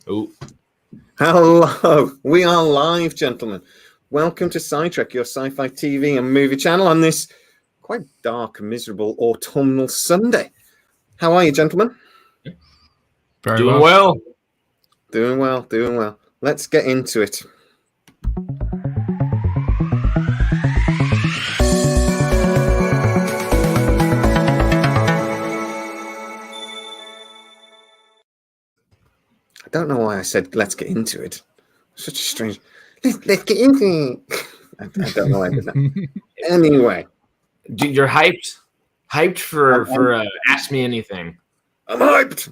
Oh, hello. We are live, gentlemen. Welcome to Sci-trek, your sci-fi TV and movie channel on this quite dark and miserable autumnal Sunday. How are you, gentlemen? Very doing well. Doing well, doing well. Let's get into it. I don't know why I said let's get into it. Such a strange. Let's get into it. I don't know why I did that. Anyway, Dude, you're hyped for Ask Me Anything. I'm hyped.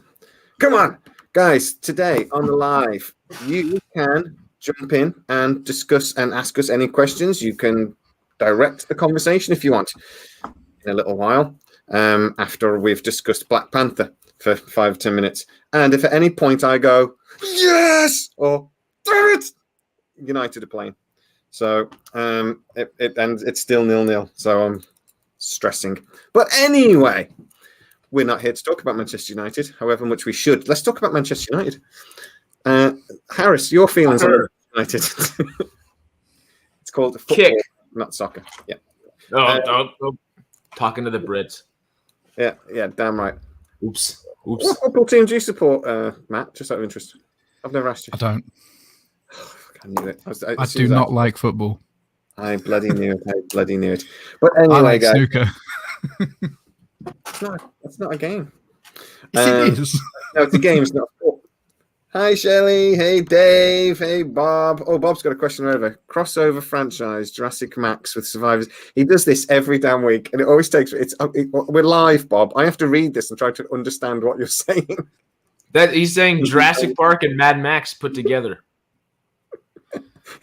Come on, guys. Today on the live, you can jump in and discuss and ask us any questions. You can direct the conversation if you want in a little while after we've discussed Black Panther for 5 or 10 minutes. And if at any point I go, yes, or damn it, United are playing. So it's still 0-0. So I'm stressing. But anyway, we're not here to talk about Manchester United, however much we should. Let's talk about Manchester United. Harris, your feelings on United? It's called football, Kick, not soccer. Yeah. Oh, talking to the Brits. Yeah, damn right. Oops. What football team do you support, Matt? Just out of interest. I've never asked you. I don't. I knew it. I do not like football. I bloody knew it. But anyway, I like guys, snooker. It's not a game. Yes, it is. No, it's a game. It's not a sport. Hi, Shelley. Hey, Dave. Hey, Bob. Oh, Bob's got a question over. Crossover franchise, Jurassic Max with survivors. He does this every damn week, and it always takes. We're live, Bob. I have to read this and try to understand what you're saying. That he's saying Jurassic Park and Mad Max put together.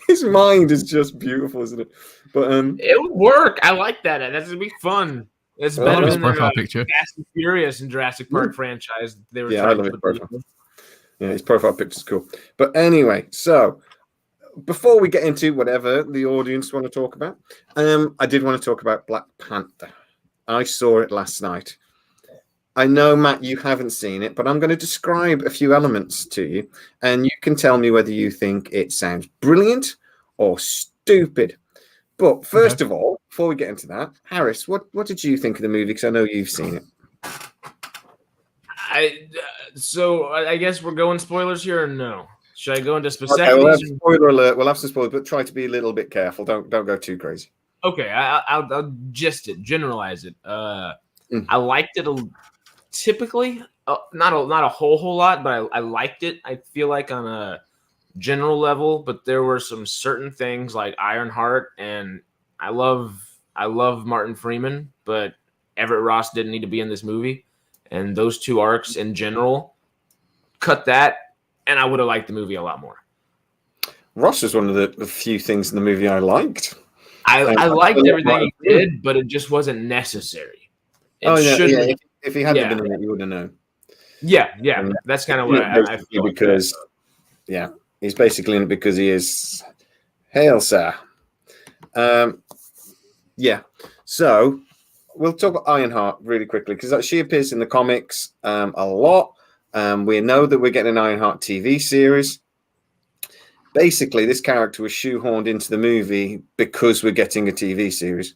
His mind is just beautiful, isn't it? But it would work. I like that. That's gonna be fun. It's better his than profile the picture. Fast and Furious and Jurassic Park franchise. They were I trying love to his put profile. Yeah, his profile picture's cool. But anyway, so before we get into whatever the audience want to talk about, I did want to talk about Black Panther. I saw it last night. I know, Matt, you haven't seen it, but I'm going to describe a few elements to you, and you can tell me whether you think it sounds brilliant or stupid. But first of all, before we get into that, Harris, what did you think of the movie? Because I know you've seen it. So I guess we're going spoilers here, or no? Should I go into specifics? Okay, we'll have spoiler alert. We'll have some spoilers, but try to be a little bit careful. Don't go too crazy. Okay, I'll gist it, generalize it. I liked it typically, not a whole lot, but I liked it. I feel like on a general level, but there were some certain things like Ironheart, and I love Martin Freeman, but Everett Ross didn't need to be in this movie. And those two arcs in general, cut that, and I would have liked the movie a lot more. Ross was one of the few things in the movie I liked. I liked everything he did, but it just wasn't necessary. If he hadn't been in it, you would have known. Yeah. That's kind of what I feel. Because, he's basically in it because he is hail, sir. So we'll talk about Ironheart really quickly because she appears in the comics a lot. We know that we're getting an Ironheart TV series. Basically, this character was shoehorned into the movie because we're getting a TV series,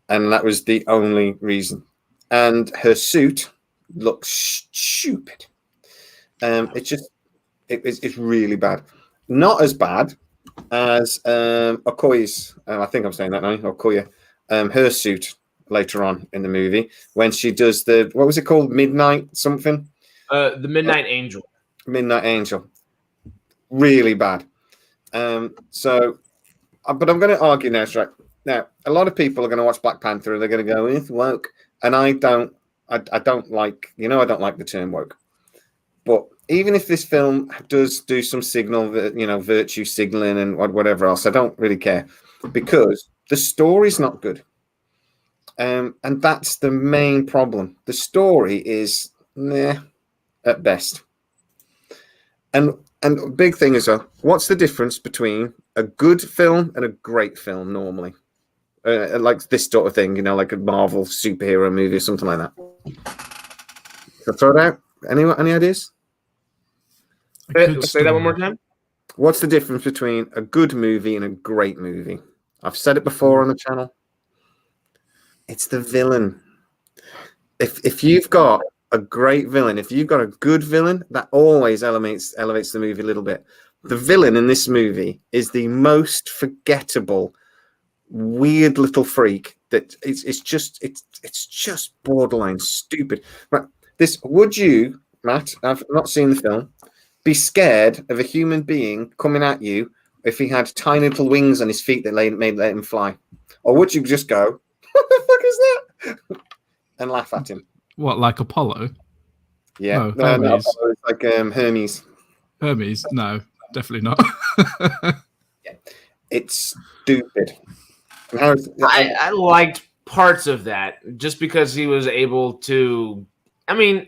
and that was the only reason. And her suit looks stupid. It's really bad. Not as bad as Okoye's. I think I'm saying that now. Okoye. Her suit later on in the movie when she does what was it called? Midnight something? The Midnight Angel. Midnight Angel. Really bad. But I'm going to argue now, right? Now, a lot of people are going to watch Black Panther and they're going to go, it's woke. And I don't like, I don't like the term woke. But even if this film does do some signal, virtue signaling and whatever else, I don't really care because the story's not good. And that's the main problem. The story is at best. And a big thing is, what's the difference between a good film and a great film normally? Like this sort of thing, like a Marvel superhero movie or something like that. So throw it out. Any ideas? Say that one more time. What's the difference between a good movie and a great movie? I've said it before on the channel. It's the villain. If you've got a great villain, if you've got a good villain, that always elevates the movie a little bit. The villain in this movie is the most forgettable, weird little freak that it's just borderline stupid. Right? Would you, Matt? I've not seen the film. Be scared of a human being coming at you if he had tiny little wings on his feet that let him fly, or would you just go, "What the fuck is that?" and laugh at him? What, like Apollo? Yeah, no, Hermes. Not Apollo, it's like Hermes. Hermes? No, definitely not. Yeah. It's stupid. I liked parts of that just because he was able to. I mean,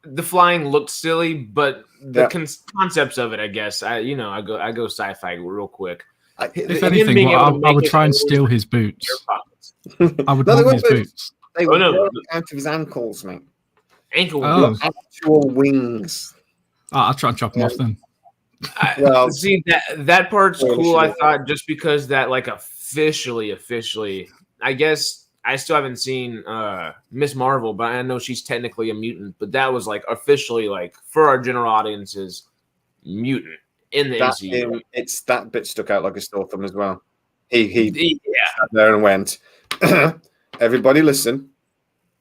the flying looked silly, but the concepts of it, I guess. I go sci-fi real quick. If anything, I would try and steal his boots. I would want his boots. They were out of his ankles, mate. Ankle wings. Actual wings. I'll try and chop them off then. See, that part's cool, I thought, just because that, like, officially, I guess I still haven't seen Miss Marvel, but I know she's technically a mutant, but that was, like, officially, like, for our general audiences, mutant in the MCU. It's that bit stuck out like a sore thumb as well. He sat there and went, "Everybody listen,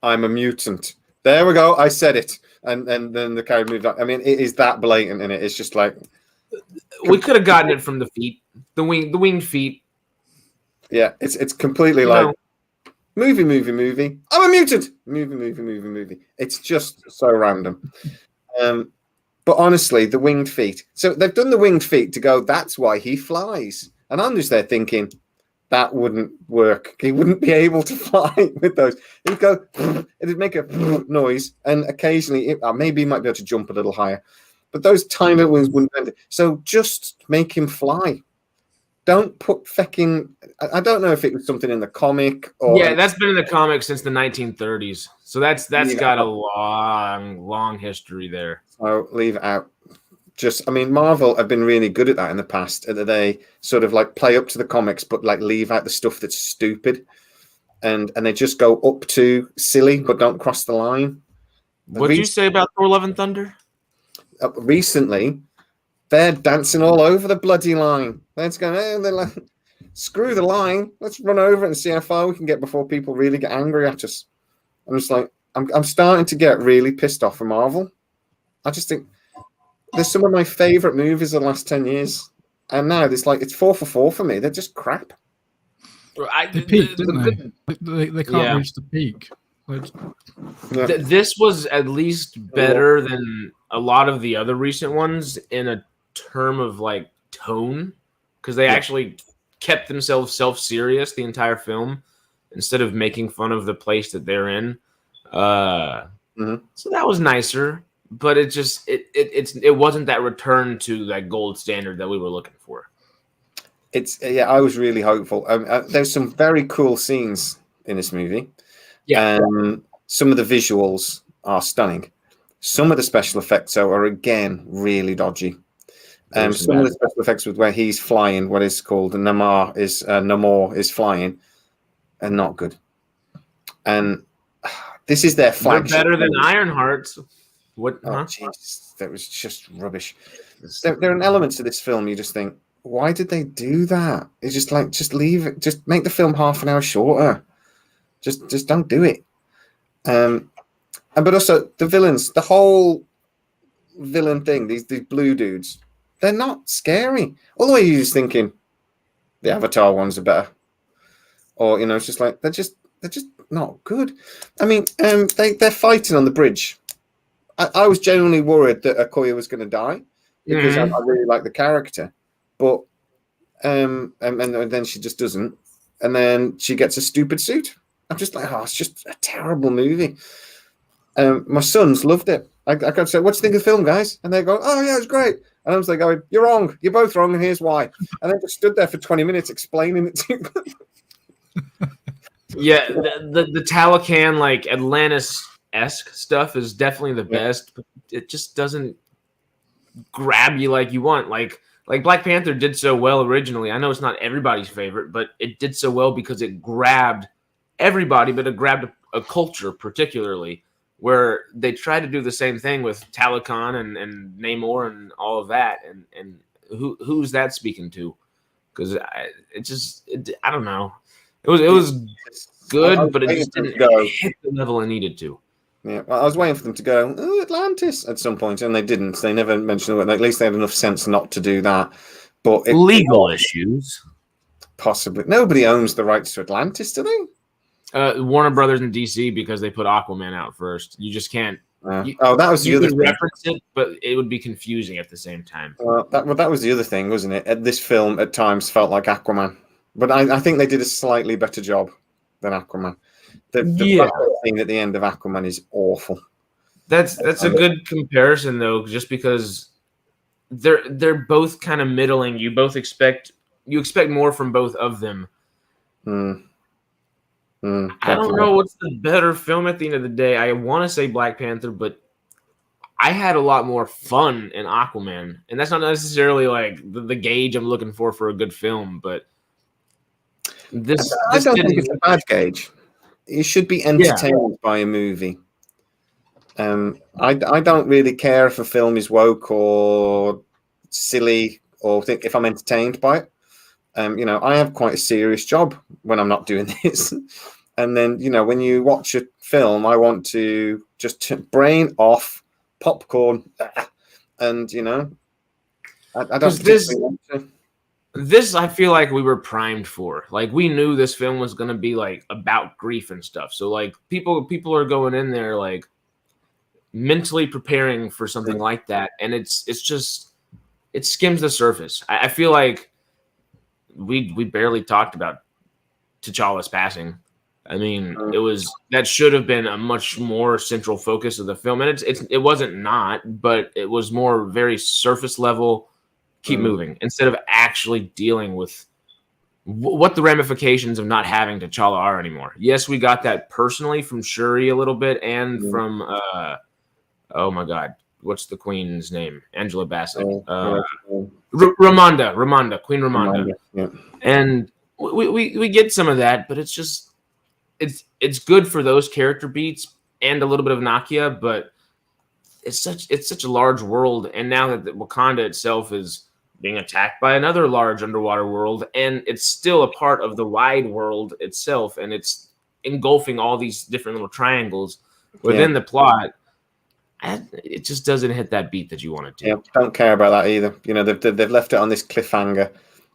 I'm a mutant." There we go. I said it. And then the character moved on. I mean, it is that blatant in it. It's just like... We could have gotten it from the feet. The winged feet. Yeah, it's completely like... Movie. I'm a mutant! Movie. It's just so random. But honestly, the winged feet. So they've done the winged feet to go, that's why he flies. And I'm just there thinking... That wouldn't work. He wouldn't be able to fly with those. He'd go, it'd make a noise, and occasionally, maybe he might be able to jump a little higher. But those tiny wings wouldn't bend it. So just make him fly. Don't put fucking... I don't know if it was something in the comic or... Yeah, that's been in the comic since the 1930s. So that's got a long history there. So leave it out. Marvel have been really good at that in the past. They sort of like play up to the comics, but like leave out the stuff that's stupid, and they just go up to silly, but don't cross the line. What did you say about Thor: Love and Thunder? Recently, they're dancing all over the bloody line. They're like, screw the line. Let's run over it and see how far we can get before people really get angry at us. I'm just like, I'm starting to get really pissed off for Marvel. I just think. They're some of my favorite movies of the last 10 years. And now it's 4 for 4 for me. They're just crap. They peaked, didn't they? They can't reach the peak. This was at least better than a lot of the other recent ones in a term of like tone, because they actually kept themselves self-serious the entire film instead of making fun of the place that they're in. So that was nicer. But it just it wasn't that return to that gold standard that we were looking for. I was really hopeful. There's some very cool scenes in this movie. Yeah, some of the visuals are stunning. Some of the special effects are again really dodgy. Some of the special effects with where he's flying, what is called Namor is flying, are not good. And this is their flagship. They're better than Ironheart's. What? Oh, jeez, that was just rubbish. There are elements of this film you just think, why did they do that? It's just like, just leave it. Just make the film half an hour shorter. Just don't do it. But also the villains, the whole villain thing. These blue dudes, they're not scary. All the way you're just thinking, the Avatar ones are better, or it's just like they're just not good. I mean, they're fighting on the bridge. I was genuinely worried that Okoye was going to die because I really like the character, but and then she just doesn't, and then she gets a stupid suit. I'm just like, it's just a terrible movie. My sons loved it. I could say, "What do you think of the film, guys?" And they go, "Oh yeah, it's great." And I was like, "Going, you're wrong. You're both wrong, and here's why." And they just stood there for 20 minutes explaining it to them. Yeah, the Talocan, like Atlantis-esque stuff is definitely the best, but it just doesn't grab you like you want. Like Black Panther did so well originally. I know it's not everybody's favorite, but it did so well because it grabbed everybody, but it grabbed a culture particularly, where they tried to do the same thing with Talokan and Namor and all of that. And who's that speaking to? Because I don't know. It was good, but it just didn't hit the level it needed to. Yeah, well, I was waiting for them to go Atlantis at some point, and they didn't. They never mentioned it. At least they had enough sense not to do that. But legal issues, possibly. Nobody owns the rights to Atlantis, do they? Warner Brothers and DC, because they put Aquaman out first. You just can't. That was the other thing. Reference it, but it would be confusing at the same time. That was the other thing, wasn't it? This film at times felt like Aquaman, but I think they did a slightly better job than Aquaman. The thing at the end of Aquaman is awful. That's a good comparison though, just because they're both kind of middling. You expect more from both of them. I don't know what's the better film at the end of the day. I want to say Black Panther, but I had a lot more fun in Aquaman, and that's not necessarily like the gauge I'm looking for a good film. But I don't think it's a bad gauge. You should be entertained by a movie. I don't really care if a film is woke or silly, or think if I'm entertained by it. I have quite a serious job when I'm not doing this. And then, when you watch a film, I want to just brain off, popcorn, and I don't. This I feel like we were primed for. Like we knew this film was going to be like about grief and stuff. So like people are going in there like mentally preparing for something like that, and it skims the surface. I feel like we barely talked about T'Challa's passing. I mean, that should have been a much more central focus of the film, and it wasn't not, but it was more very surface level. Keep moving instead of actually dealing with what the ramifications of not having T'Challa are anymore. Yes, we got that personally from Shuri a little bit, and from oh my God, what's the queen's name? Angela Bassett, Ramonda, Queen Ramonda, and we get some of that, but it's just it's good for those character beats and a little bit of Nakia, but it's such a large world, and now that Wakanda itself is being attacked by another large underwater world, and it's still a part of the wide world itself, and it's engulfing all these different little triangles within the plot. It just doesn't hit that beat that you want it to. Yeah, don't care about that either. They've left it on this cliffhanger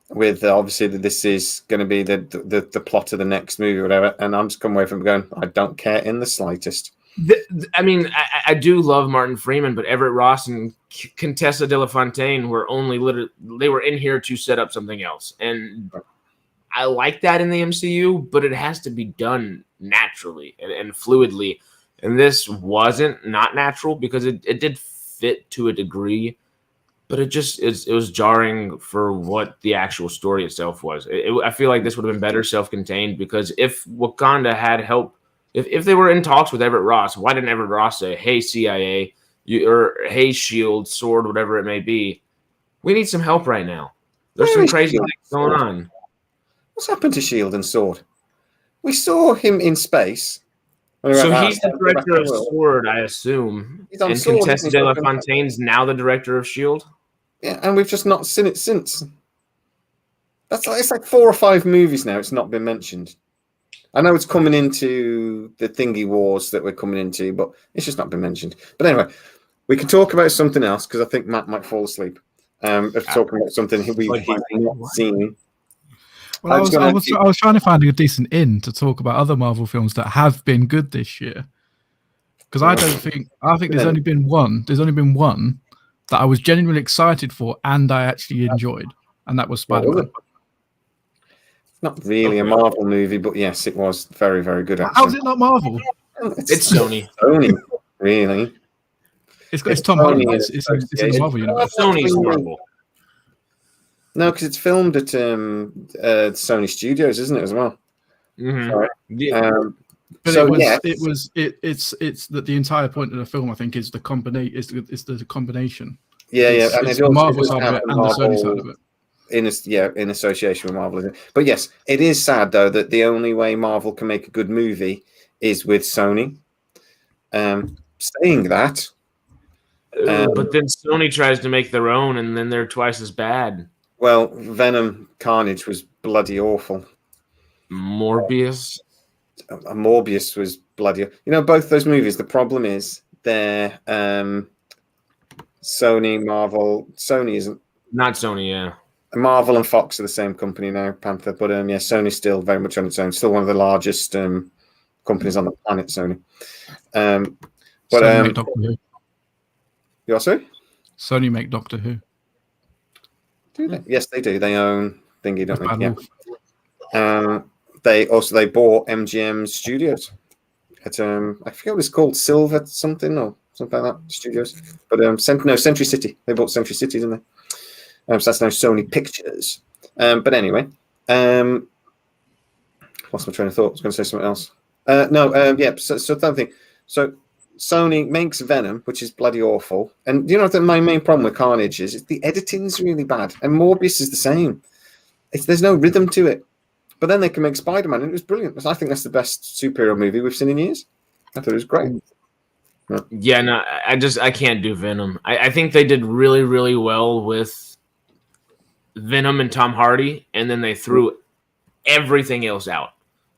with obviously that this is going to be the plot of the next movie or whatever, and I'm just coming away from going, I don't care in the slightest. I mean, I do love Martin Freeman, but Everett Ross and Contessa de la Fontaine were they were in here to set up something else. And I like that in the MCU, but it has to be done naturally and fluidly. And this wasn't not natural because it did fit to a degree, but it was jarring for what the actual story itself was. I feel like this would have been better self-contained, because if Wakanda had help, if they were in talks with Everett Ross, why didn't Everett Ross say, hey, CIA, or hey, S.H.I.E.L.D., SWORD, whatever it may be, we need some help right now. There's some crazy things going on. What's happened to S.H.I.E.L.D. and SWORD? We saw him in space. So he's the director of SWORD, I assume. And Contessa de la Fontaine's now the director of S.H.I.E.L.D.? Yeah, and we've just not seen it since. It's like 4 or 5 movies now. It's not been mentioned. I know it's coming into the thingy wars that we're coming into, but it's just not been mentioned. But anyway, we can talk about something else, because I think Matt might fall asleep. Talking about something we've not seen. Well, I was trying to find a decent in to talk about other Marvel films that have been good this year, because I think there's only been one that I was genuinely excited for and I actually enjoyed, and that was Spider-Man. Not really a Marvel movie, but yes, it was very, very good. Actually. How is it not Marvel? It's Sony. Sony, really? It's Tom Holland. It's in the Marvel universe. Sony's Marvel. No, because it's filmed at Sony Studios, isn't it, as well? Mm-hmm. But it's that the entire point of the film, I think, is the combination. Yeah, and it's the Marvel side of it and the Sony side of it. In association with Marvel, isn't it? But yes, it is sad though that the only way Marvel can make a good movie is with Sony. Saying that, but then Sony tries to make their own, and then they're twice as bad. Well, Venom Carnage was bloody awful. Morbius was bloody. Both those movies. The problem is they're Sony, Marvel. Sony isn't. Not Sony, yeah. Marvel and Fox are the same company now, Panther. But yeah, Sony's still very much on its own. Still one of the largest companies on the planet, Sony. But Sony make Doctor Who. You also? Sony make Doctor Who. Do they? Yes, they do. They own Thingy, don't they? Yeah. They bought MGM Studios. At I forget what it's called, Silver something or something like that. Studios, but Century City. They bought Century City, didn't they? So that's now Sony Pictures. But anyway, lost my train of thought. I was going to say something else. Yeah. So that thing. So Sony makes Venom, which is bloody awful. And that my main problem with Carnage is the editing's really bad, and Morbius is the same. There's no rhythm to it. But then they can make Spider-Man, and it was brilliant. I think that's the best superhero movie we've seen in years. I thought it was great. Yeah, no, I can't do Venom. I think they did really, really well with Venom and Tom Hardy, and then they threw everything else out.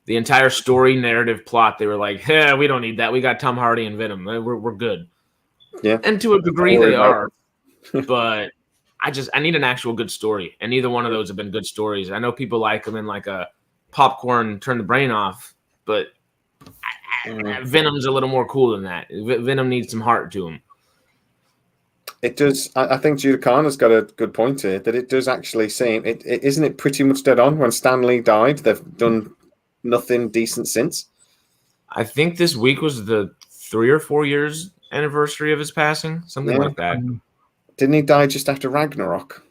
The entire story, narrative, plot, they were like, "Yeah, we don't need that. We got Tom Hardy and Venom. We're good." Yeah, and to a degree they are, but I need an actual good story, and neither one of those have been good stories. I know people like them in like a popcorn, turn the brain off, but Venom's a little more cool than that. Venom needs some heart to him. It does. I think Judah Khan has got a good point here, that it does actually seem it isn't it pretty much dead on. When Stan Lee died, they've done nothing decent since. I think this week was the 3 or 4 years anniversary of his passing, something like that. Didn't he die just after Ragnarok?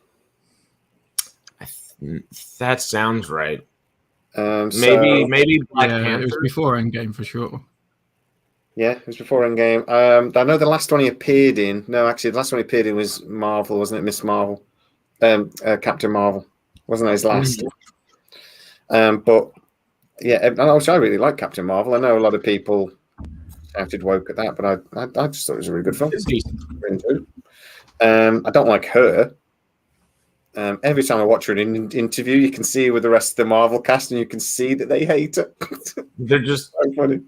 That sounds right. Maybe Black Panther. It was before Endgame for sure. Yeah, it was before Endgame. I know the last one he appeared in. No, actually, the last one he appeared in was Marvel, wasn't it? Miss Marvel, Captain Marvel, wasn't that his last? But yeah, I really like Captain Marvel. I know a lot of people shouted woke at that, but I just thought it was a really good film. I don't like her. Every time I watch her in an interview, you can see her with the rest of the Marvel cast, and you can see that they hate her. They're just so funny.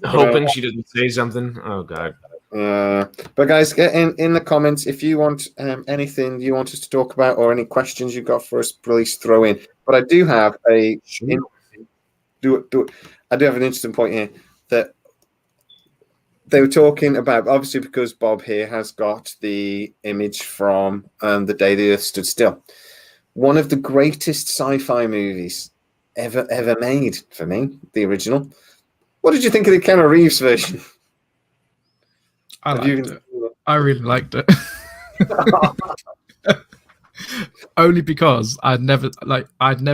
Hoping she doesn't say something. Oh God. But guys, get in the comments if you want anything you want us to talk about or any questions you've got for us. Please throw in. But I do have I do have an interesting point here that they were talking about, obviously, because Bob here has got the image from The Day the Earth Stood Still. One of the greatest sci-fi movies ever made for me, the original. What did you think of the Keanu Reeves version? I liked it. I really liked it. Only because I'd never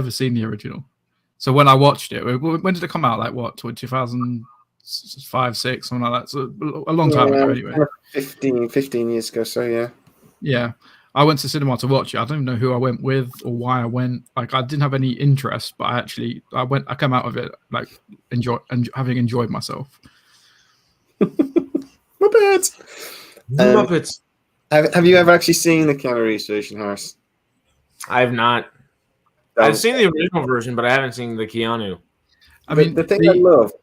seen the original. So when I watched it, when did it come out? Like what, 2005, 6, something like that. So a long time ago, anyway. 15 years ago. So yeah. Yeah, I went to cinema to watch it. I don't even know who I went with or why I went. Like I didn't have any interest, but I came out of it like having enjoyed myself. Muppets. Muppets. Have you ever actually seen the Keanu Reeves version, Harris? I have not. I've seen the original version, but I haven't seen the Keanu. I mean, the thing I love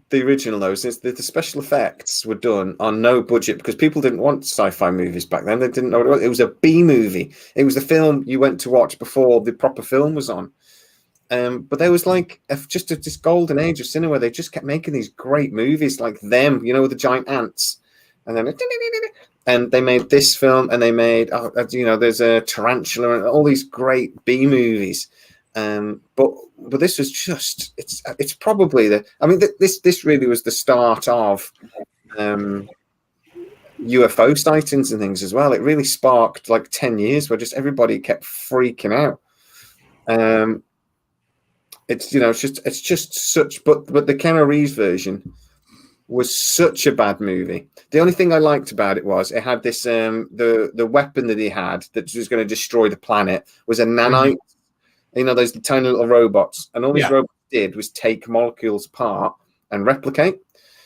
the original though is that the special effects were done on no budget because people didn't want sci-fi movies back then. They didn't know what it was. It was a B movie. It was the film you went to watch before the proper film was on. But there was like just this golden age of cinema where they just kept making these great movies like them, with the giant ants, and then they made this film, and they made there's a tarantula and all these great B movies. But this was just it's probably this really was the start of UFO sightings and things as well. It really sparked like 10 years where just everybody kept freaking out. It's just such, but the Keanu Reeves version was such a bad movie. The only thing I liked about it was it had this the weapon that he had that was going to destroy the planet was a nanite. You know, those tiny little robots, and all these robots did was take molecules apart and replicate.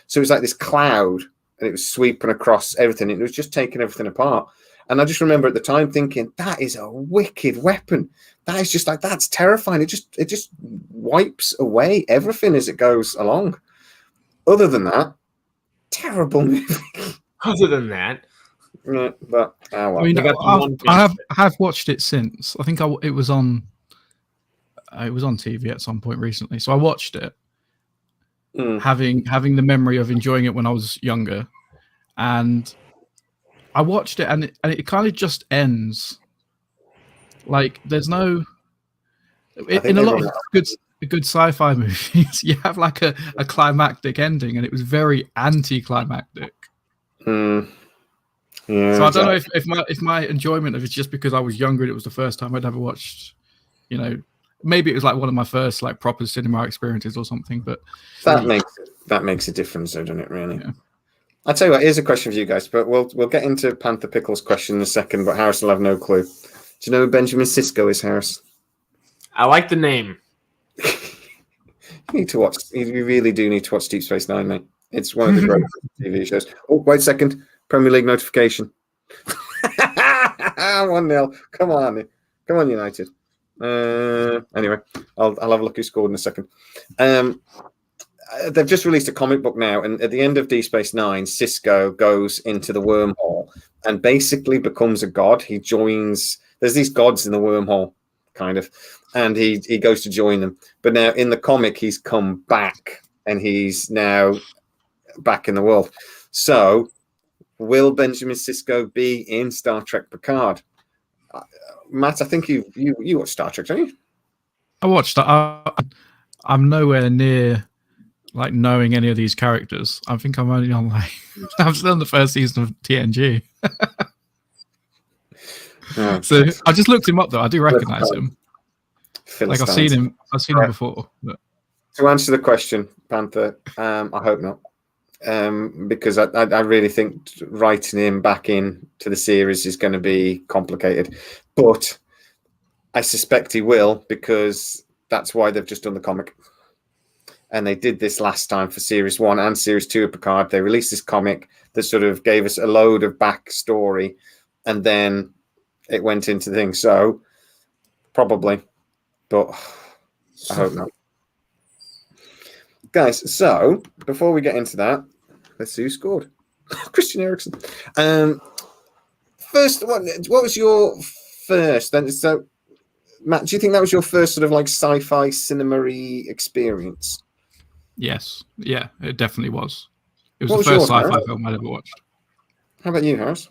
So it was like this cloud, and it was sweeping across everything. It was just taking everything apart. And I just remember at the time thinking, that is a wicked weapon. That is just like, that's terrifying. It just wipes away everything as it goes along. Other than that, terrible movie. Other than that, yeah, but well. I mean, I have watched it since. I think it was on TV at some point recently, so I watched it, having the memory of enjoying it when I was younger, and I watched it, and it kind of just ends. Like, there's no in a lot of good sci-fi movies, you have like a climactic ending, and it was very anticlimactic. Yeah, so I don't know if my enjoyment of it's just because I was younger and it was the first time I'd ever watched, you know, maybe it was like one of my first like proper cinema experiences or something. But that makes a difference, doesn't it? Really. Yeah. I'll tell you what. Here's a question for you guys, but we'll get into Panther Pickle's question in a second. But Harris will have no clue. Do you know who Benjamin Sisko is, Harris? I like the name. You need to watch. You really do need to watch Deep Space Nine, mate. It's one of the great TV shows. Oh, wait a second. Premier League notification. 1-0. Come on, United. Anyway, I'll have a look who scored in a second. They've just released a comic book now, and at the end of Deep Space Nine, Sisko goes into the wormhole and basically becomes a god. He joins. There's these gods in the wormhole, kind of, and he goes to join them. But now in the comic, he's come back, and he's now back in the world. So, will Benjamin Sisko be in Star Trek Picard? Matt, I think you watched Star Trek, don't you? I watched that. I'm nowhere near like knowing any of these characters. I think I'm only on like I'm still on the first season of TNG. So I just looked him up though. I do recognize him. Like I've seen him before. But... To answer the question, Panther, I hope not. Because I really think writing him back in to the series is going to be complicated, but I suspect he will, because that's why they've just done the comic, and they did this last time for series 1 and series 2 of Picard. They released this comic that sort of gave us a load of backstory, and then it went into things. So probably, but I hope not. Guys, so before we get into that, let's see who scored. Christian Eriksen. First, what was your first then? So, Matt, do you think that was your first sort of like sci-fi cinema-y experience? Yes. Yeah, it definitely was. It was the first sci-fi film I'd ever watched. How about you, Harris?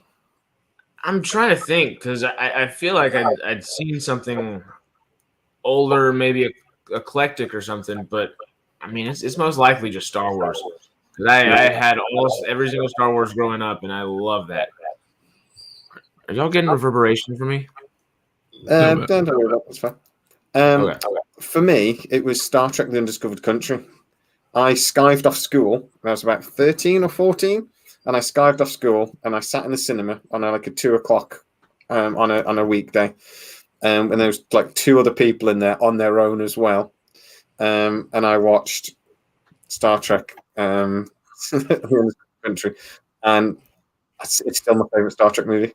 I'm trying to think, because I feel like I'd seen something older, maybe eclectic or something, but I mean, it's most likely just Star Wars. Because I had almost every single Star Wars growing up, and I love that. Are y'all getting reverberation for me? Don't worry about it. That's fine. Okay. For me, it was Star Trek: The Undiscovered Country. I skived off school when I was about 13 or 14, and I skived off school, and I sat in the cinema on like a 2:00 on a weekday, and there was like 2 other people in there on their own as well. And I watched Star Trek Country, and it's still my favorite Star Trek movie.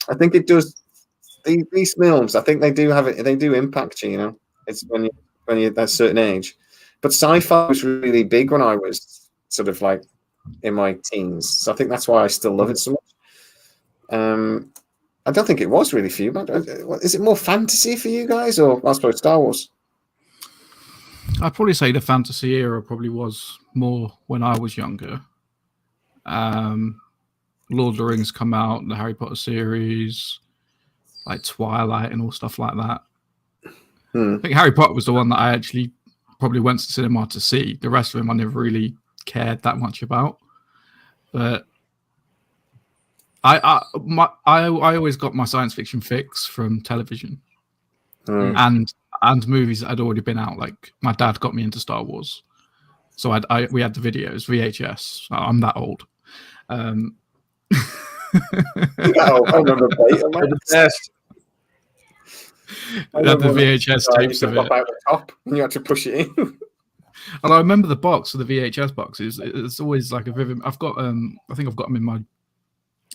I think it does. These films, I think they do have it. They do impact you. You know, it's when you're at a certain age. But sci-fi was really big when I was sort of like in my teens, so I think that's why I still love it so much. I don't think it was really for you, but is it more fantasy for you guys, or I suppose Star Wars? I'd probably say the fantasy era probably was more when I was younger. Lord of the Rings come out, the Harry Potter series, like Twilight and all stuff like that. I think Harry Potter was the one that I actually probably went to cinema to see. The rest of them I never really cared that much about. But I always got my science fiction fix from television. And movies that had already been out. Like my dad got me into Star Wars, So we had the videos, VHS. I'm that old. I remember the best. I had the VHS tapes of it. Out the top and you had to push it in. And I remember the box of the VHS boxes. It's always like a vivid. I've got I think I've got them in my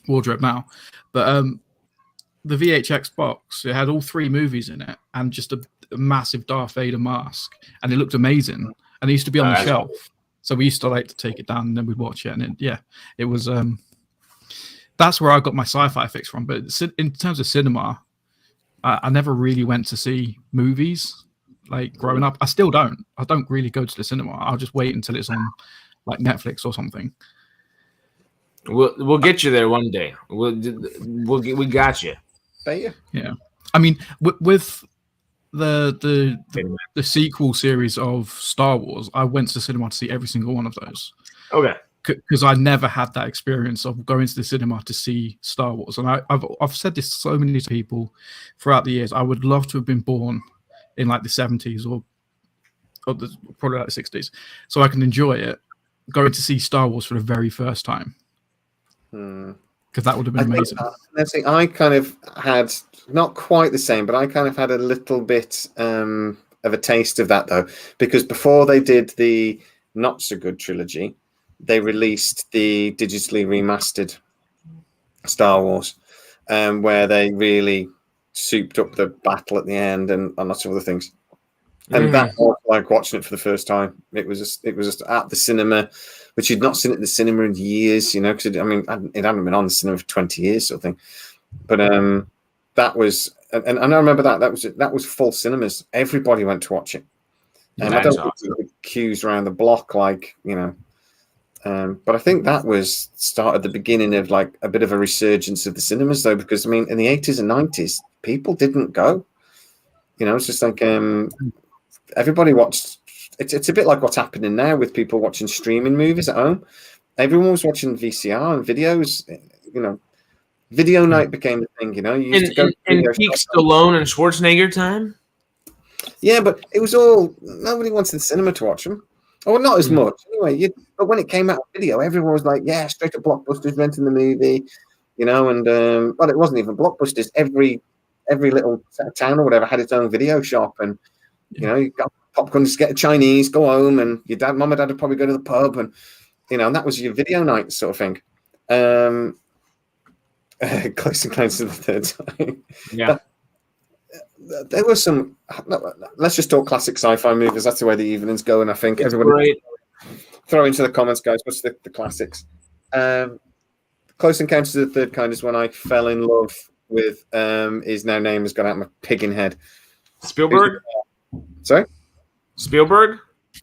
wardrobe now, but the VHS box, it had all 3 movies in it and just a massive Darth Vader mask, and it looked amazing. And it used to be on the shelf, so we used to like to take it down and then we'd watch it. And it was that's where I got my sci-fi fix from. But in terms of cinema, I never really went to see movies like growing up. I still don't. I don't really go to the cinema. I'll just wait until it's on like Netflix or something. We'll get you there one day. We got you. Yeah. I mean, with the sequel series of Star Wars, I went to the cinema to see every single one of those. Okay. Because I never had that experience of going to the cinema to see Star Wars, and I've said this to so many people throughout the years. I would love to have been born in like the 70s or probably like the 60s, so I can enjoy it. Going to see Star Wars for the very first time, because that would have been amazing. I kind of had not quite the same, but I kind of had a little bit of a taste of that though, because before they did the not so good trilogy, they released the digitally remastered Star Wars, where they really souped up the battle at the end and lots of other things. And that was like watching it for the first time. It was just at the cinema, which you'd not seen it at the cinema in years, because it hadn't been on the cinema for 20 years, sort of thing. But that was, and I remember that was full cinemas. Everybody went to watch it. I don't think there were queues around the block, like but I think that was started the beginning of like a bit of a resurgence of the cinemas, though, because in the 80s and 90s, people didn't go. It's just like everybody watched. It's a bit like what's happening now with people watching streaming movies at home. Everyone was watching VCR and videos. Video night became a thing. You used to go in peak Stallone and Schwarzenegger time. Yeah, but it was all nobody wants the cinema to watch them. Oh, not as much anyway. But when it came out on video, everyone was like, "Yeah, straight to Blockbusters, renting the movie," and but it wasn't even Blockbusters. Every little town or whatever had its own video shop, and you got popcorn, just get a Chinese, go home, and your mum and dad would probably go to the pub, and and that was your video night sort of thing. Close and close to the third time. Yeah. There were some. Let's just talk classic sci-fi movies. That's the way the evenings go, and I think everybody throw into the comments, guys. What's the classics? Close Encounters of the Third Kind is when I fell in love with. His now name has gone out my pigging head. Spielberg. Sorry, Spielberg.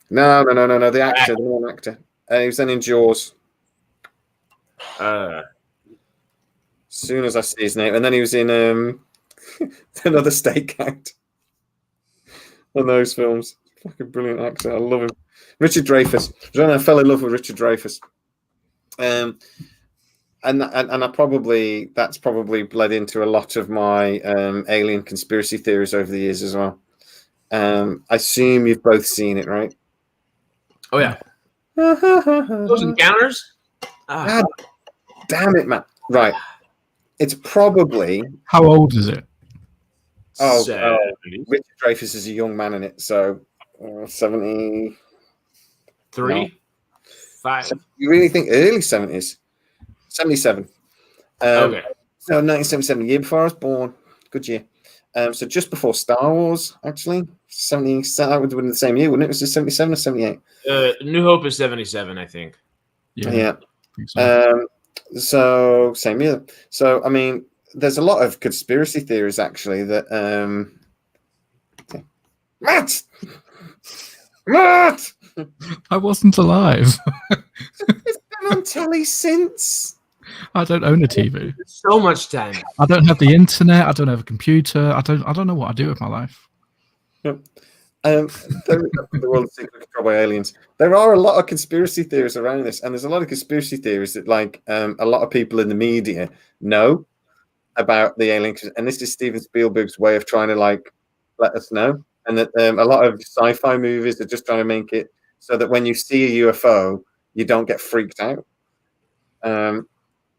No. The actor, the one actor. He was then in Jaws. Soon as I see his name, and then he was in another Stakeout. On those films, fucking brilliant actor. I love him. Richard Dreyfuss. I fell in love with Richard Dreyfuss. And that's probably bled into a lot of my alien conspiracy theories over the years as well. I assume you've both seen it, right? Oh yeah. Those Encounters. God damn it, man! Right, it's probably. How old is it? Richard Dreyfuss is a young man in it, so 73, 5. So you really think early 70s? 77. Okay. So 1977, year before I was born. Good year. So just before Star Wars, actually. 77, that would have been the same year, wouldn't it? Was it 77 or 78? New Hope is 77, I think. Yeah. So same year. So, there's a lot of conspiracy theories, actually, that... Matt! I wasn't alive. It's been on telly since. I don't own a TV. So much time. I don't have the internet. I don't have a computer. I don't know what I do with my life. Yep. The world secret controlled by aliens. There are a lot of conspiracy theories around this, and there's a lot of conspiracy theories that, a lot of people in the media know about the aliens, and this is Steven Spielberg's way of trying to let us know, and that a lot of sci-fi movies are just trying to make it so that when you see a UFO, you don't get freaked out.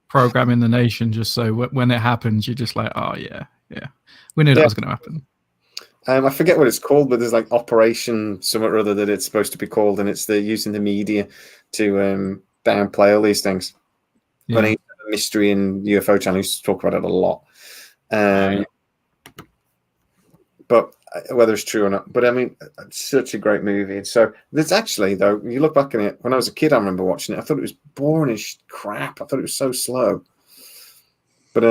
Programming the nation just so when it happens, you're just like, oh yeah, we knew that was going to happen. I forget what it's called, but there's like Operation something or other that it's supposed to be called, and it's using the media to downplay all these things. When I mystery and UFO channel used to talk about it a lot. But whether it's true or not, but I mean, it's such a great movie. And so there's actually, though, you look back on it, when I was a kid, I remember watching it. I thought it was boring as crap. I thought it was so slow. But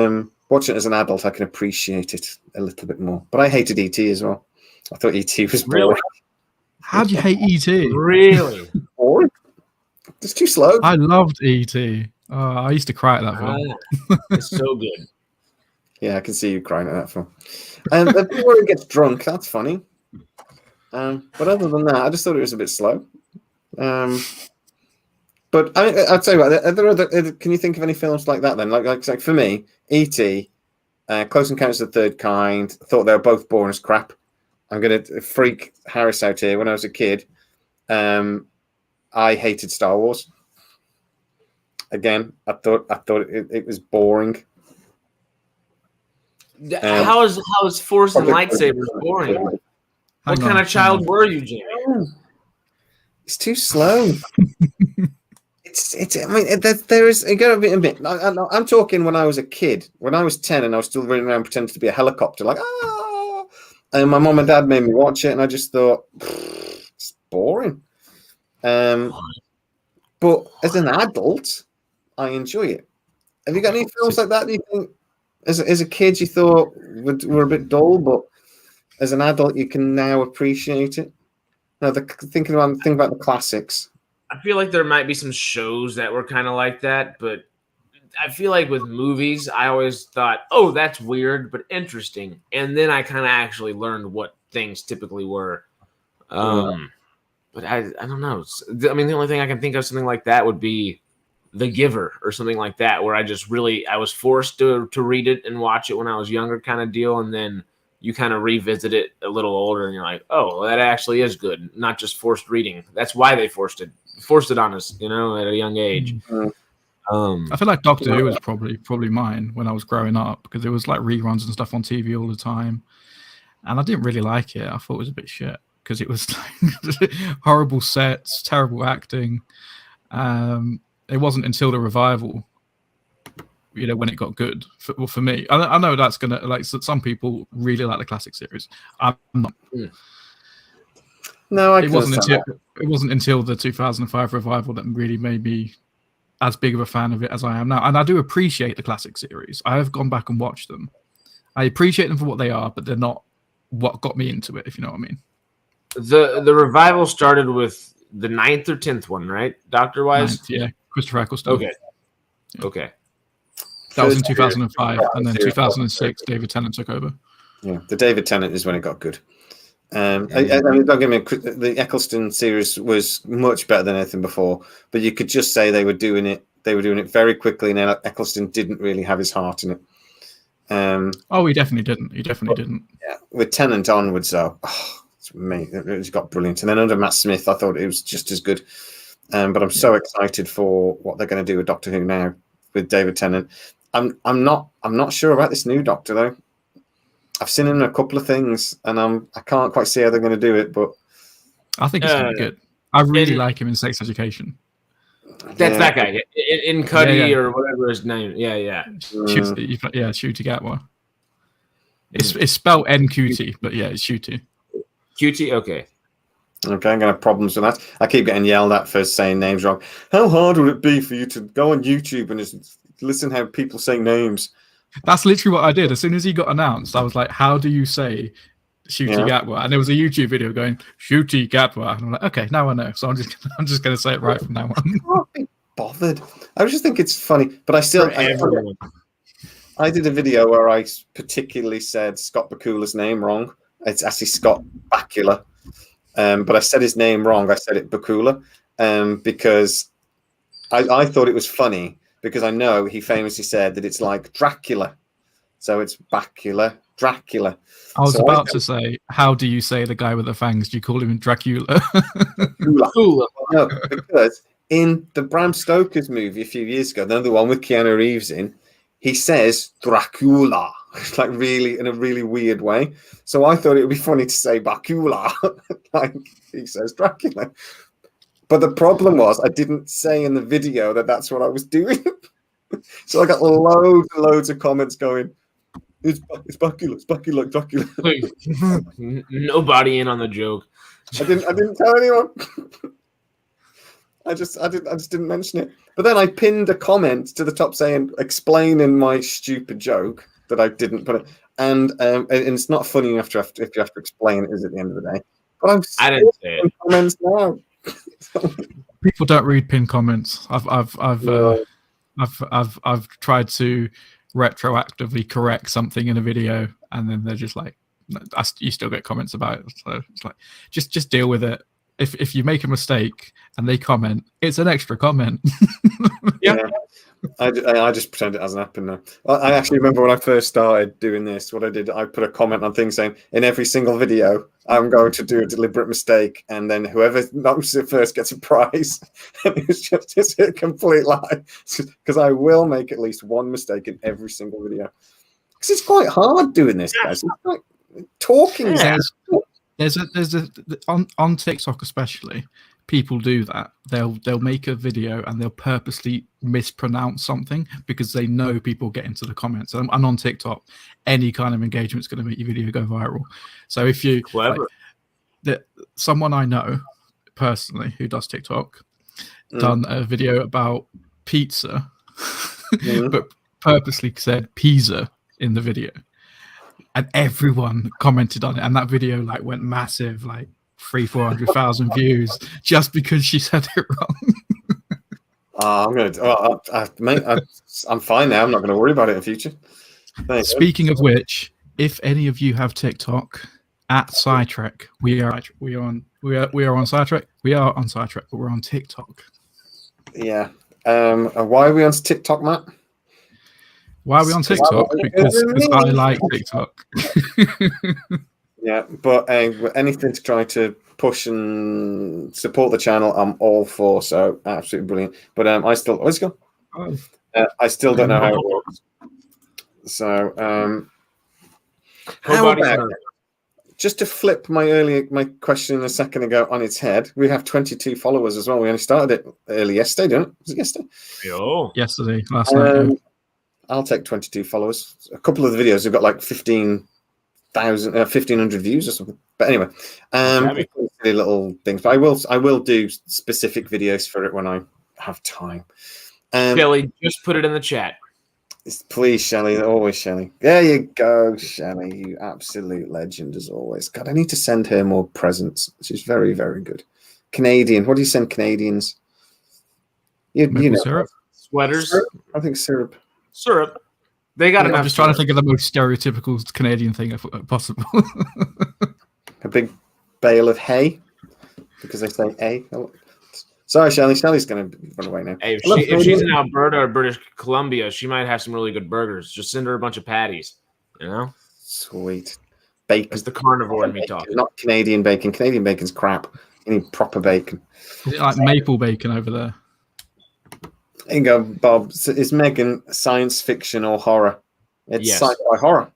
watching it as an adult, I can appreciate it a little bit more. But I hated E.T. as well. I thought E.T. was boring. Really? How do you hate E.T.? Really? Boring? It's too slow. I loved E.T. Oh, I used to cry at that film. It's so good. Yeah, I can see you crying at that film. And the bit where he gets drunk, that's funny. But other than that, I just thought it was a bit slow. But I'd say, are there other? Can you think of any films like that then? Like for me, E.T., Close Encounters of the Third Kind. I thought they were both boring as crap. I'm gonna freak Harris out here. When I was a kid, I hated Star Wars. Again, I thought it was boring. How is Force and lightsabers boring? What kind of child were you, Jamie? It's too slow. I mean, there is. You got to be a bit. I'm talking when I was a kid. When I was 10 and I was still running around pretending to be a helicopter, like ah. And my mom and dad made me watch it, and I just thought it's boring. But as an adult, I enjoy it. Have you got any films like that you think, as a kid, you thought were a bit dull, but as an adult, you can now appreciate it? No, think about the classics. I feel like there might be some shows that were kind of like that, but I feel like with movies, I always thought, oh, that's weird, but interesting. And then I kind of actually learned what things typically were. But I don't know. I mean, the only thing I can think of something like that would be The Giver or something like that, where I was forced to read it and watch it when I was younger kind of deal. And then you kind of revisit it a little older and you're like, oh, well, that actually is good. Not just forced reading. That's why they forced it on us, at a young age. I feel like Doctor Who was probably mine when I was growing up, because it was like reruns and stuff on TV all the time. And I didn't really like it. I thought it was a bit shit because it was like horrible sets, terrible acting. It wasn't until the revival, when it got good for me. I know that's gonna, like, some people really like the classic series. I'm not. No, it wasn't until the 2005 revival that really made me as big of a fan of it as I am now. And I do appreciate the classic series. I have gone back and watched them. I appreciate them for what they are, but they're not what got me into it, if you know what I mean. The revival started with the 9th or 10th one, right? Doctor-wise? 9th, yeah. Christopher Eccleston. Okay. Yeah. Okay. That was in 2005, and then 2006, David Tennant took over. Yeah, the David Tennant is when it got good. I mean, don't get me. The Eccleston series was much better than anything before, but you could just say they were doing it very quickly, and Eccleston didn't really have his heart in it. He definitely didn't. Yeah, with Tennant onwards, though, it's amazing. It got brilliant. And then under Matt Smith, I thought it was just as good. But I'm so excited for what they're going to do with Doctor Who now with David Tennant. I'm not sure about this new Doctor though. I've seen him in a couple of things, and I can't quite see how they're going to do it. But I think it's going to be good. I really like him in Sex Education. That's that guy in Cuddy or whatever his name. Yeah. Ncuti Gatwa. It's spelled NQT, but yeah, it's Ncuti. QT, okay. Okay, I'm going to have problems with that. I keep getting yelled at for saying names wrong. How hard would it be for you to go on YouTube and just listen how people say names? That's literally what I did. As soon as he got announced, I was like, how do you say Ncuti Gatwa? And there was a YouTube video going, Ncuti Gatwa. And I'm like, okay, now I know. So I'm just going to say it right from now on. I can't be bothered. I just think it's funny. But I did a video where I particularly said Scott Bakula's name wrong. It's actually Scott Bakula. But I said his name wrong. I said it Bakula because I thought it was funny because I know he famously said that it's like Dracula. So it's Dracula. I was about to say, how do you say the guy with the fangs? Do you call him Dracula? Dracula. No, because in the Bram Stoker's movie a few years ago, the one with Keanu Reeves in, he says Dracula, like really in a really weird way. So I thought it would be funny to say Bakula, like he says Dracula. But the problem was I didn't say in the video that that's what I was doing. So I got loads of comments going, it's Bakula, it's Bakula, like Dracula. Nobody in on the joke. I didn't tell anyone. I just didn't mention it. But then I pinned a comment to the top saying, explaining my stupid joke that I didn't put it. And it's not funny if you have to explain it, is at the end of the day. But I didn't say it. Comments now. People don't read pinned comments. I've tried to retroactively correct something in a video, and then they're just like, you still get comments about it. So it's like, just deal with it. If you make a mistake and they comment, it's an extra comment. Yeah. I just pretend it hasn't happened now. I actually remember when I first started doing this, what I did, I put a comment on things saying, in every single video, I'm going to do a deliberate mistake, and then whoever knows it first gets a prize. And it's a complete lie. Because I will make at least one mistake in every single video. Because it's quite hard doing this, guys. It's like talking. Yeah. There's on TikTok especially, people do that. They'll make a video and they'll purposely mispronounce something because they know people get into the comments. And on TikTok, any kind of engagement is going to make your video go viral. So if you someone I know personally who does TikTok done a video about pizza, but purposely said pizza in the video. And everyone commented on it, and that video like went massive, like 300,000-400,000 views, just because she said it wrong. I'm fine now. I'm not going to worry about it in future. Speaking of which, if any of you have TikTok at Sci-trek, we are on Sci-trek. We are on Sci-trek, but we're on TikTok. Yeah. Why are we on TikTok, Matt? Why are we on TikTok? Because I like TikTok. Yeah, but anything to try to push and support the channel, I'm all for. So absolutely brilliant. But I still, I still don't know how it works. So how about, just to flip my question a second ago on its head, we have 22 followers as well. We only started it early yesterday, didn't it? Was it yesterday? Yesterday, last night. I'll take 22 followers. A couple of the videos have got like 1,500 views or something. But anyway, silly little things. But I will do specific videos for it when I have time. Shelly, just put it in the chat. Please, Shelly. Always, Shelly. There you go, Shelly. You absolute legend as always. God, I need to send her more presents. She's very, very good. Canadian. What do you send Canadians? You know, syrup, sweaters. Syrup? I think syrup. Syrup. They got. I'm just trying to think of the most stereotypical Canadian thing possible. A big bale of hay, because they say "a." Sorry, Shelly. Shelly's going to run away now. Hey, if she's in Alberta or British Columbia, she might have some really good burgers. Just send her a bunch of patties. You know. Sweet bacon. It's the carnivore in me talking. Not Canadian bacon. Canadian bacon's crap. You need proper bacon. Like maple bacon over there. There you go, Bob. So is Megan science fiction or horror? It's sci-fi horror,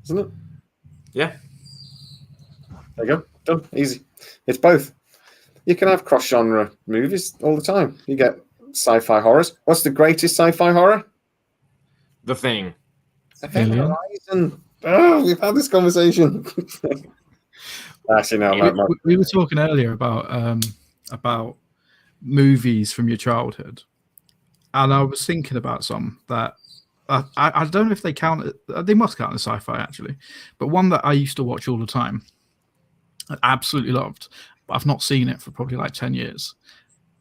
isn't it? Yeah. There you go. Done. Easy. It's both. You can have cross-genre movies all the time. You get sci-fi horrors. What's the greatest sci-fi horror? The Thing. Event Horizon. Oh, we've had this conversation. Actually, no. We were talking earlier about movies from your childhood, and I was thinking about some that I don't know if they count. They must count as sci-fi actually, but one that I used to watch all the time, I absolutely loved, but I've not seen it for probably like 10 years.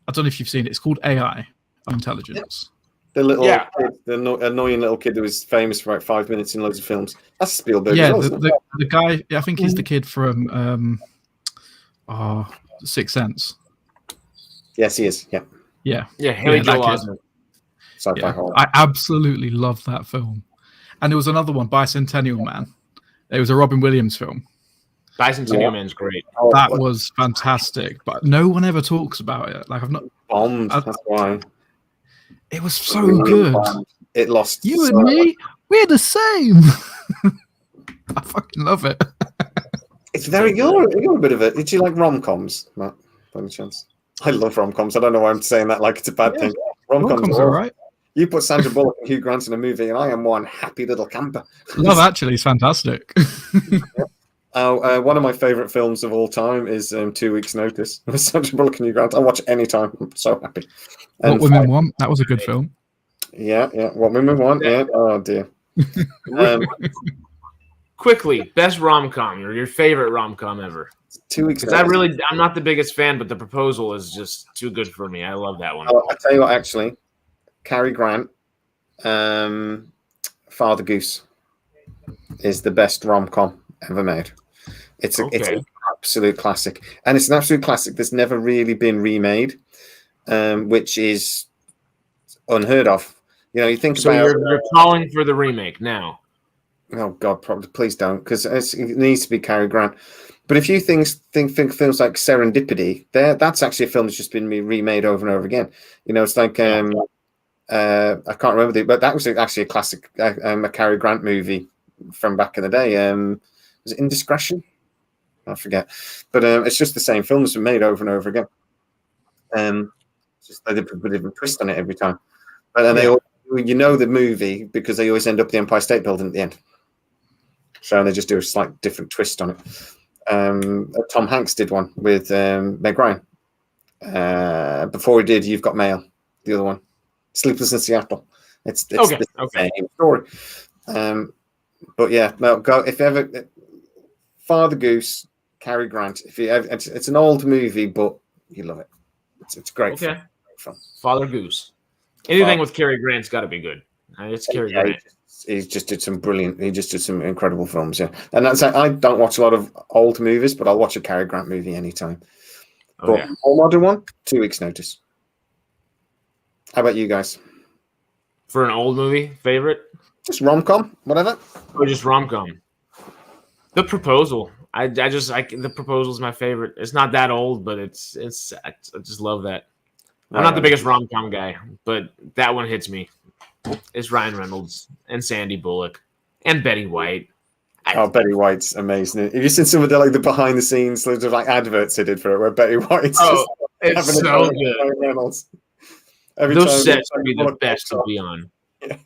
I don't know if you've seen it. It's called AI, Intelligence. The little kid, the annoying little kid who was famous for like 5 minutes in loads of films. That's Spielberg. Yeah, as well, the guy. I think he's the kid from Sixth Sense. Yes, he is. Yeah. Haley Joel Osment. Sci-fi horror. I absolutely love that film, And there was another one, Bicentennial Man. It was a Robin Williams film. Bicentennial Man's great. That was fantastic, but no one ever talks about it. Like I've not bombed. That's why. It was so good. It lost. You and me, we're the same. I fucking love it. It's very. You're a bit of it. Did you like rom-coms, Matt? By any chance? I love rom-coms. I don't know why I'm saying that like it's a bad thing. Rom-coms are right. You put Sandra Bullock and Hugh Grant in a movie, and I am one happy little camper. Love Actually is fantastic. One of my favourite films of all time is 2 Weeks' Notice with Sandra Bullock and Hugh Grant. I watch any time. I'm so happy. What Women Want? That was a good film. Yeah. What Women Want? Yeah. Oh dear. Quickly, best rom-com or your favorite rom-com ever? 2 Weeks. Because I'm not the biggest fan, but The Proposal is just too good for me. I love that one. I tell you what, actually, Cary Grant, Father Goose is the best rom-com ever made. It's an absolute classic, and it's an absolute classic that's never really been remade, which is unheard of. You know, you think so about. You're calling for the remake now. Oh God, probably please don't, because it needs to be Cary Grant. But if you think films like Serendipity, that's actually a film that's just been remade over and over again. You know, it's like I can't remember but that was actually a classic, a Cary Grant movie from back in the day. Was it Indiscretion? I forget, but it's just the same film that's been made over and over again. Just they put a different twist on it every time. But then you know the movie because they always end up at the Empire State Building at the end. So they just do a slight different twist on it. Tom Hanks did one with Meg Ryan. Before he did You've Got Mail, the other one, Sleepless in Seattle. It's the same story. But yeah, no, go if ever. Father Goose, Cary Grant. If you ever, it's an old movie, but you love it. It's great. Okay. Fun. Father Goose. Anything with Cary Grant's got to be good. It's Cary Grant. He just did some incredible films. Yeah, and that's I don't watch a lot of old movies, but I'll watch a Cary Grant movie anytime. But more modern one, 2 Weeks' Notice. How about you guys? For an old movie, favorite? Just rom-com, whatever. Or just rom-com. The Proposal. The Proposal is my favorite. It's not that old, but I just love that. I'm not the biggest rom-com guy, but that one hits me. It's Ryan Reynolds and Sandy Bullock and Betty White. Betty White's amazing. Have you seen some of the behind the scenes sort of like adverts they did for it where Betty White's it's so good. Reynolds. Those sets would be the best to be on. Yeah.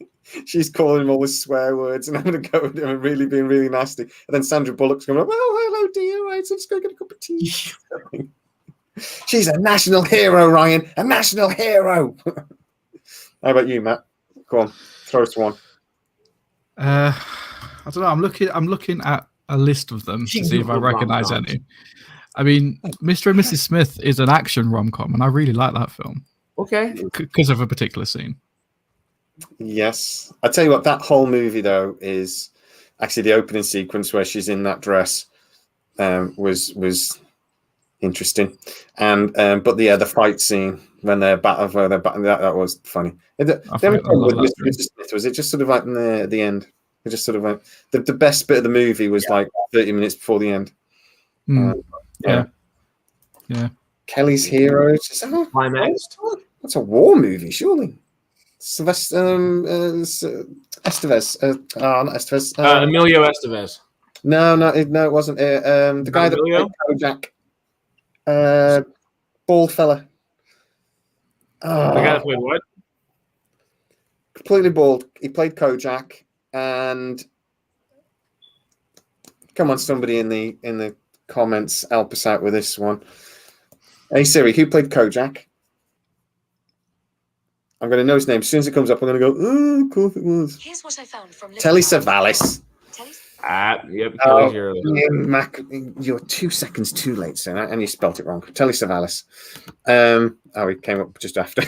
She's calling him all the swear words and having to go with him and really being really nasty. And then Sandra Bullock's going, well, hello, dear. Right, so just go get a cup of tea. She's a national hero, Ryan. A national hero. How about you, Matt? Go on, throw us one. I don't know. I'm looking at a list of them to see if I recognize any. I mean, Mr. and Mrs. Smith is an action rom-com, and I really like that film. Okay. Because of a particular scene. Yes. I tell you what, that whole movie, though, is actually the opening sequence where she's in that dress was interesting. And but the fight scene when they're battling, that was funny. Was it just sort of like in the end? It just sort of went. The best bit of the movie was like 30 minutes before the end. Yeah. Kelly's Heroes. Climaxed. That's a war movie, surely. Sylvester Estevez. Not Estevez. Emilio Estevez. No, it wasn't. The guy that played Kojak. Bald fella. The guy that played what? Completely bald. He played Kojak, and come on, somebody in the comments, help us out with this one. Hey Siri, who played Kojak? I'm going to know his name. As soon as it comes up, I'm going to go, oh, of course it was. Here's what I found from Telly Savalas. Yep. Mac, you're 2 seconds too late, sir, and you spelt it wrong. Telly Savalas. He came up just after.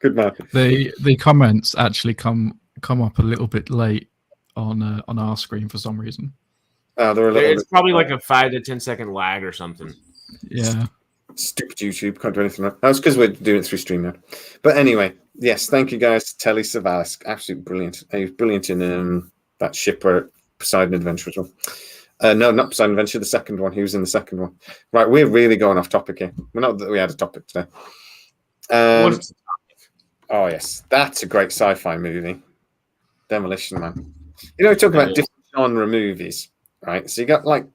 Good man. The comments actually come up a little bit late on our screen for some reason. They're a little it's probably like a 5 to 10 second lag or something. Yeah. Stupid YouTube, can't do anything right. That's because we're doing it through StreamYard. But anyway, yes, thank you guys to Telly Savalas. Absolutely brilliant. He was brilliant in that Shipwreck Poseidon Adventure as well. No, not Poseidon Adventure, the second one. He was in the second one. Right, we're really going off topic here. We're not that we had a topic today. Oh, yes. That's a great sci-fi movie. Demolition Man. You know, we're talking about different genre movies, right? So you got like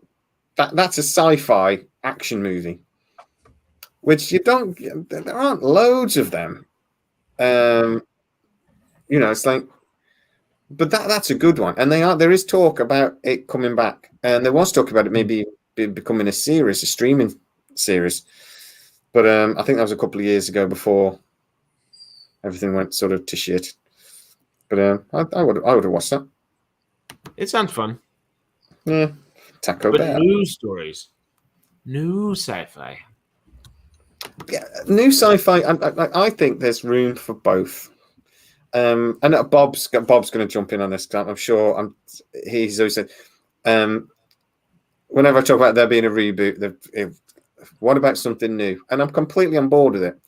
that's a sci-fi action movie, which you don't. There aren't loads of them. You know, it's like, but that's a good one, and there is talk about it coming back, and there was talk about it maybe becoming a series, a streaming series, but I think that was a couple of years ago before everything went sort of to shit. But I would have watched that. It sounds fun. Yeah, Taco but Bell. New stories, new sci-fi. Yeah, new sci-fi. I think there's room for both. And Bob's going to jump in on this. I'm sure. He's always said, whenever I talk about there being a reboot, what about something new? And I'm completely on board with it.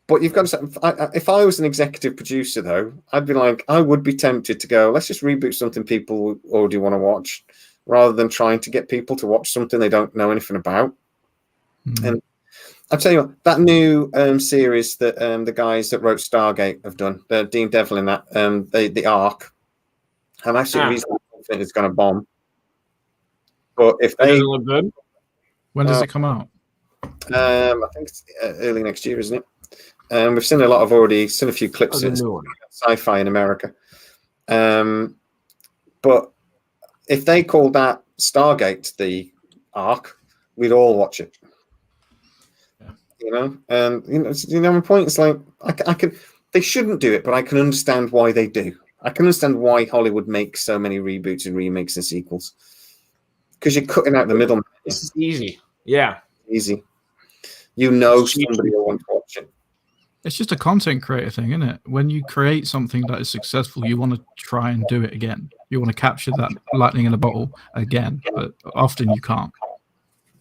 But you've got to. If I was an executive producer, though, I'd be like, I would be tempted to go, let's just reboot something people already want to watch, rather than trying to get people to watch something they don't know anything about. And I'll tell you what, that new series that the guys that wrote Stargate have done, Dean Devlin, that the Ark, I'm actually reasonably confident it's going to bomb. But if they doesn't look good, when does it come out? I think it's early next year, isn't it? We've seen a few clips of Sci-fi in America. But if they called that Stargate the Ark, we'd all watch it. You know, and you know my point. It's like I can. They shouldn't do it, but I can understand why they do. I can understand why Hollywood makes so many reboots and remakes and sequels, because you're cutting out the middleman. This is easy. Yeah, easy. You know, somebody will want to watch it. It's just a content creator thing, isn't it? When you create something that is successful, you want to try and do it again. You want to capture that lightning in a bottle again, but often you can't.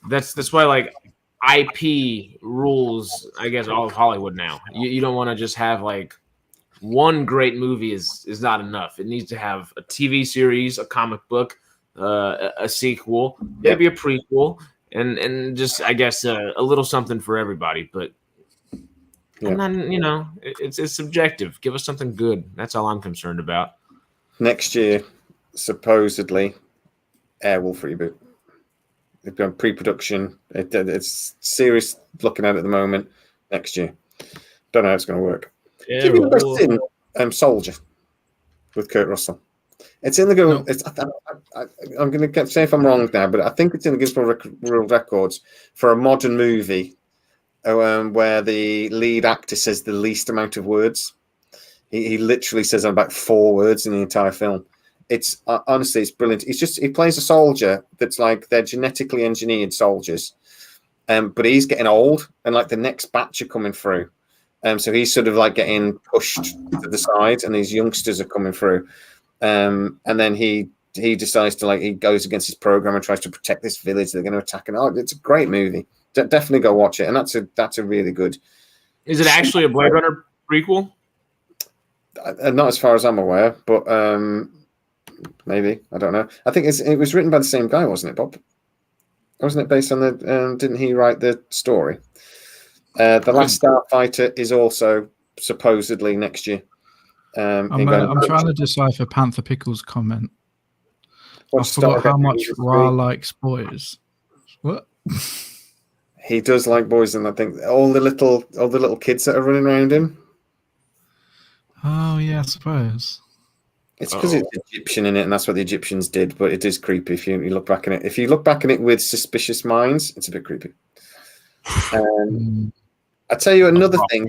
That's why like IP rules, I guess, all of Hollywood now. You don't want to just have like one great movie is not enough. It needs to have a TV series, a comic book, a sequel, maybe a prequel, and just I guess a little something for everybody. But and then it's subjective. Give us something good. That's all I'm concerned about. Next year, supposedly, Airwolf reboot. They've done pre-production. It's serious looking at it at the moment. Next year, don't know how it's going to work. Yeah, Have you ever seen Soldier with Kurt Russell? It's in the go. I'm going to say if I'm wrong now, but I think it's in the Guinness World Records for a modern movie where the lead actor says the least amount of words. He literally says about 4 words in the entire film. It's honestly, it's brilliant. He plays a soldier that's like they're genetically engineered soldiers, but he's getting old, and like the next batch are coming through, so he's sort of like getting pushed to the side, and these youngsters are coming through, and then he decides to he goes against his program and tries to protect this village they're going to attack. And it's a great movie. Definitely go watch it, and that's a really good. Is it actually a Blade Runner prequel? Not as far as I'm aware, but maybe, I don't know. I think it was written by the same guy, wasn't it, Bob? Wasn't it based on the? Didn't he write the story? The Last Starfighter is also supposedly next year. I'm trying to decipher Panther Pickle's comment. I forgot how much Ra likes boys. What? He does like boys, and I think all the little kids that are running around him. Oh yeah, I suppose. It's because it's Egyptian in it, and that's what the Egyptians did. But it is creepy if you look back on it. If you look back on it with suspicious minds, it's a bit creepy. I'll tell you another thing.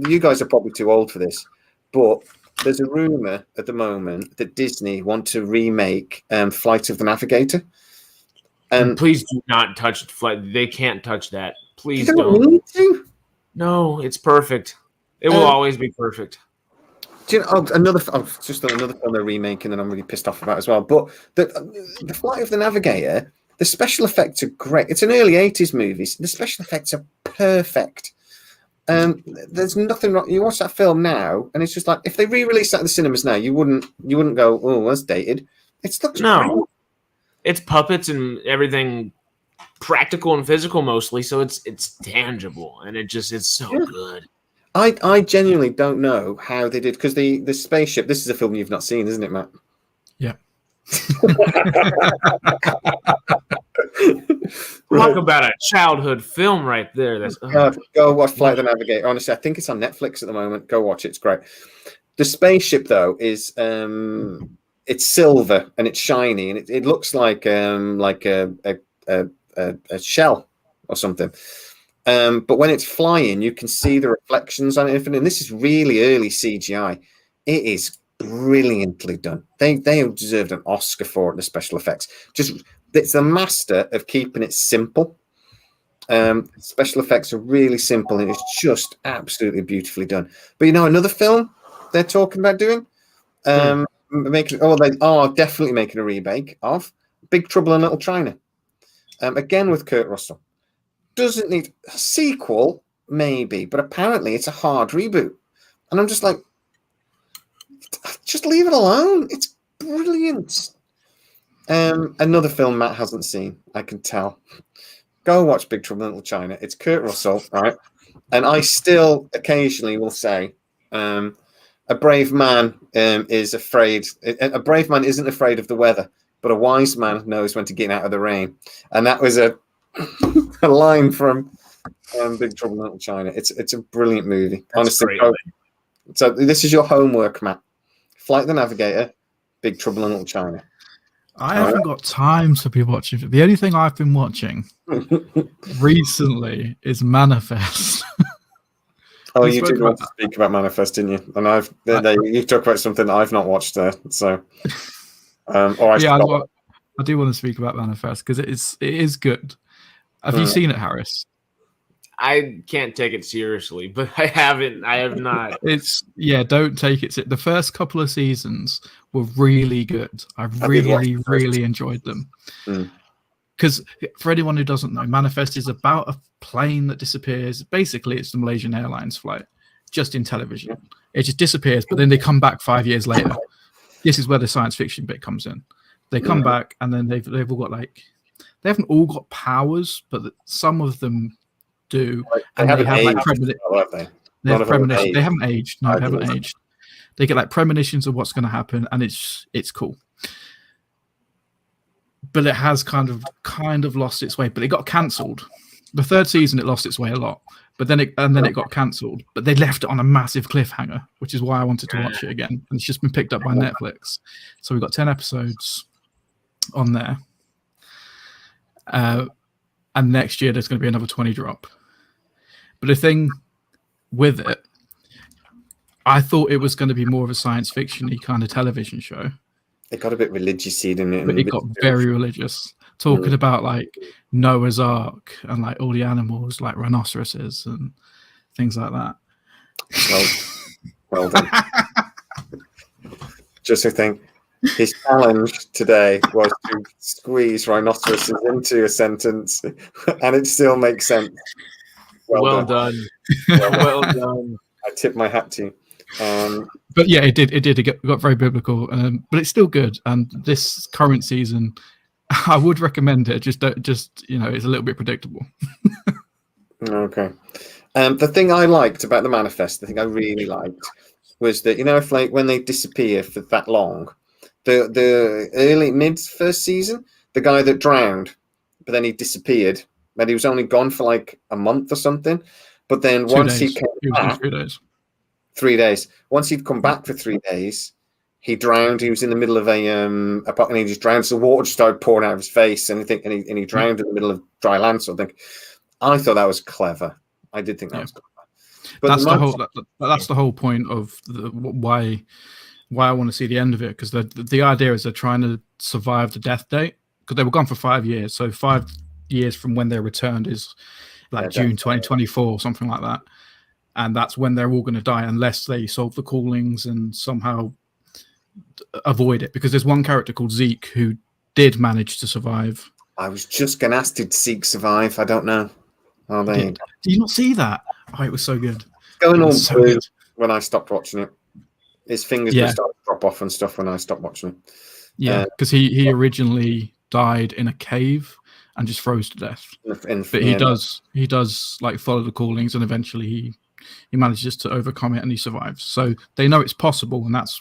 You guys are probably too old for this, but there's a rumor at the moment that Disney want to remake Flight of the Navigator. And please do not touch Flight. They can't touch that. Please you don't. Need to? No, it's perfect. It will always be perfect. Do you know, another film they're remaking that I'm really pissed off about as well. But the Flight of the Navigator The special effects are great. It's an early 80s movie. The special effects are perfect. There's nothing wrong. You watch that film now, and it's just like if they re-released that in the cinemas now, you wouldn't go, "Oh, that's dated." It looks great. It's puppets and everything, practical and physical mostly, so it's tangible, and it's so good. I genuinely don't know how they did, because the spaceship. This is a film you've not seen, isn't it, Matt? Yeah. Talk about a childhood film right there. That's go watch Flight of the Navigator. Honestly, I think it's on Netflix at the moment. Go watch it. It's great. The spaceship though is it's silver and it's shiny, and it looks like a shell or something. But when it's flying, you can see the reflections on it. And this is really early CGI. It is brilliantly done. They deserved an Oscar for it. The special effects, it's the master of keeping it simple. Special effects are really simple, and it's just absolutely beautifully done. But another film they're talking about doing, they are definitely making a remake of Big Trouble in Little China. Again with Kurt Russell. Doesn't need a sequel, maybe, but apparently it's a hard reboot. And I'm just like, just leave it alone. It's brilliant. Another film Matt hasn't seen, I can tell. Go watch Big Trouble in Little China. It's Kurt Russell, right? And I still occasionally will say, a brave man is afraid. A brave man isn't afraid of the weather, but a wise man knows when to get out of the rain. And that was a line from Big Trouble in Little China. It's a brilliant movie. That's honestly. So this is your homework, Matt. Flight the Navigator, Big Trouble in Little China. I haven't got time to be watching. The only thing I've been watching recently is Manifest. Oh, you did want to speak about Manifest, didn't you? And you talk about something that I've not watched there. So, I do want to speak about Manifest because it is good. Have you seen it, Harris? I can't take it seriously, but I haven't. I have not. Don't take it. The first couple of seasons were really good. I really enjoyed them. Because for anyone who doesn't know, Manifest is about a plane that disappears. Basically, it's the Malaysian Airlines flight, just in television. It just disappears, but then they come back 5 years later. This is where the science fiction bit comes in. They come back, and then they've all got they haven't all got powers, but some of them do, and they have premonitions. They haven't aged. No, they haven't aged. They get premonitions of what's going to happen, and it's cool. But it has kind of lost its way. But it got cancelled. The third season, it lost its way a lot. But then it got cancelled. But they left it on a massive cliffhanger, which is why I wanted to watch it again. And it's just been picked up by Netflix. So we've got 10 episodes on there. And next year there's going to be another 20 drop. But the thing with it, I thought it was going to be more of a science fiction-y kind of television show. It got a bit religious-y, didn't it? But it got very religious, talking about Noah's Ark and all the animals, like rhinoceroses and things like that. Well done. Just to think, his challenge today was to squeeze rhinoceroses into a sentence, and it still makes sense. Well done. Well done. I tip my hat to you. But yeah, it did. It got very biblical, but it's still good. And this current season, I would recommend it. Just it's a little bit predictable. Okay. The thing I liked about the Manifest, the thing I really liked, was that if when they disappear for that long, the early first season, the guy that drowned, but then he disappeared, but he was only gone for a month or something. But then once he came back, 3 days. 3 days. Once he'd come back for 3 days, he drowned. He was in the middle of and he just drowned. So the water just started pouring out of his face, and he drowned in the middle of dry land. So I thought that was clever. I did think that was clever. But that's the whole point of why I want to see the end of it, because the idea is they're trying to survive the death date, because they were gone for 5 years. So 5 years from when they returned is June 2024, something like that. And that's when they're all going to die, unless they solve the callings and somehow avoid it. Because there's one character called Zeke who did manage to survive I was just going to ask, did Seek survive? I don't know. Oh, there you go. Did you not see that? Oh, it was so good. It's going on so good when I stopped watching it. His fingers started to drop off and stuff when I stopped watching it. Yeah, because he originally died in a cave and just froze to death. But he does like follow the callings, and eventually he manages to overcome it and he survives. So they know it's possible, and that's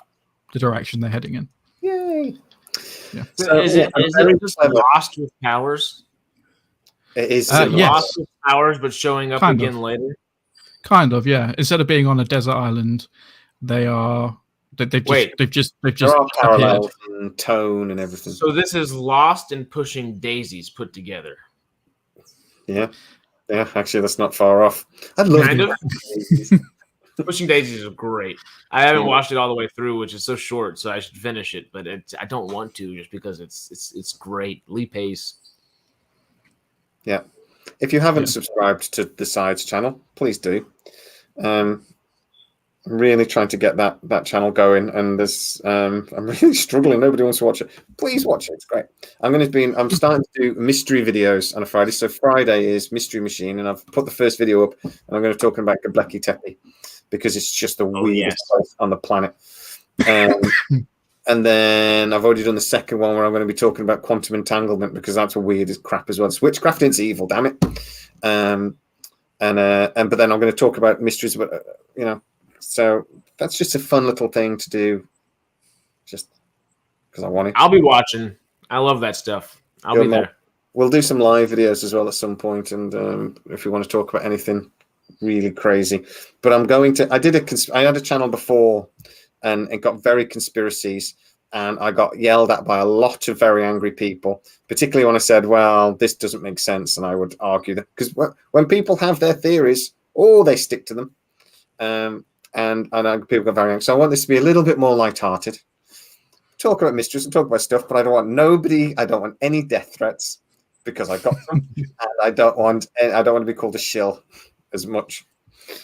the direction they're heading in. Yay! Yeah. So is it just Lost with powers? It is Lost with powers, but showing up again later. Kind of, yeah. Instead of being on a desert island, they've just parallels in tone and everything. So this is Lost and Pushing Daisies put together. Yeah. Actually, that's not far off. I'd love Daisies. Pushing Daisies is great. I haven't watched it all the way through, which is so short, so I should finish it. But I don't want to, just because it's great. Lee Pace. Yeah. If you haven't subscribed to the Sides channel, please do. I'm really trying to get that channel going, and there's I'm really struggling. Nobody wants to watch it. Please watch it. It's great. I'm starting to do mystery videos on a Friday. So Friday is Mystery Machine, and I've put the first video up, and I'm going to talk about Göbekli Tepe because it's just the weirdest place on the planet. And then I've already done the second one where I'm going to be talking about quantum entanglement because that's a weird as crap as well. Witchcraft is evil, damn it. But then I'm going to talk about mysteries, but so that's just a fun little thing to do, just because I want it. I'll be watching. I love that stuff. I'll be there. We'll do some live videos as well at some point, and if you want to talk about anything really crazy. But I'm going to. I had a channel before, and it got very conspiracies, and I got yelled at by a lot of very angry people, particularly when I said, well, this doesn't make sense, and I would argue that because when people have their theories, they stick to them. And I know people get very angry. So I want this to be a little bit more lighthearted. Talk about mysteries and talk about stuff, but I don't want any death threats because I got them. And I don't want to be called a shill as much.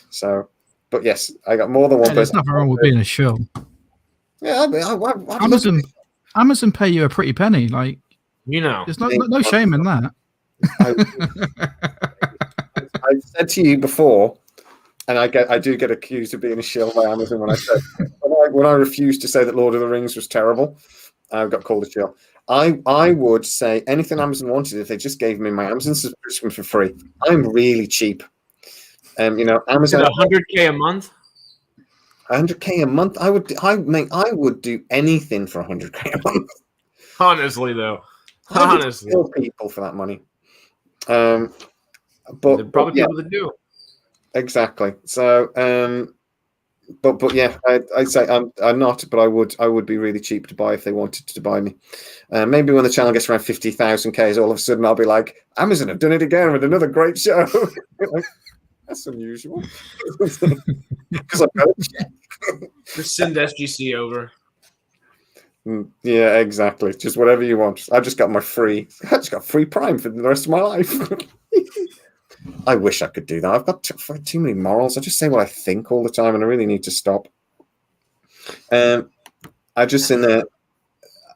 So, but yes, I got more than one person. There's nothing wrong with being a shill. Yeah, Amazon pay you a pretty penny. Like, there's no shame in that. I've said to you before, and I do get accused of being a shill by Amazon when I said when I refused to say that Lord of the Rings was terrible, I got called a shill. I would say anything Amazon wanted if they just gave me my Amazon subscription for free. I'm really cheap. Amazon $100K a month. 100K a month. I would do anything for 100K a month. Honestly, though, I would kill people for that money. But there are probably people that do. Exactly. So, but yeah, I'd say I'm not, but I would be really cheap to buy if they wanted to buy me. Maybe when the channel gets around 50,000 all of a sudden I'll be like, Amazon have done it again with another great show. Like, that's unusual. Because I've got to check. Just send SGC over. Yeah, exactly. Just whatever you want. I just got free Prime for the rest of my life. I wish I could do that. I've got too many morals. I just say what I think all the time, and I really need to stop. I just in there.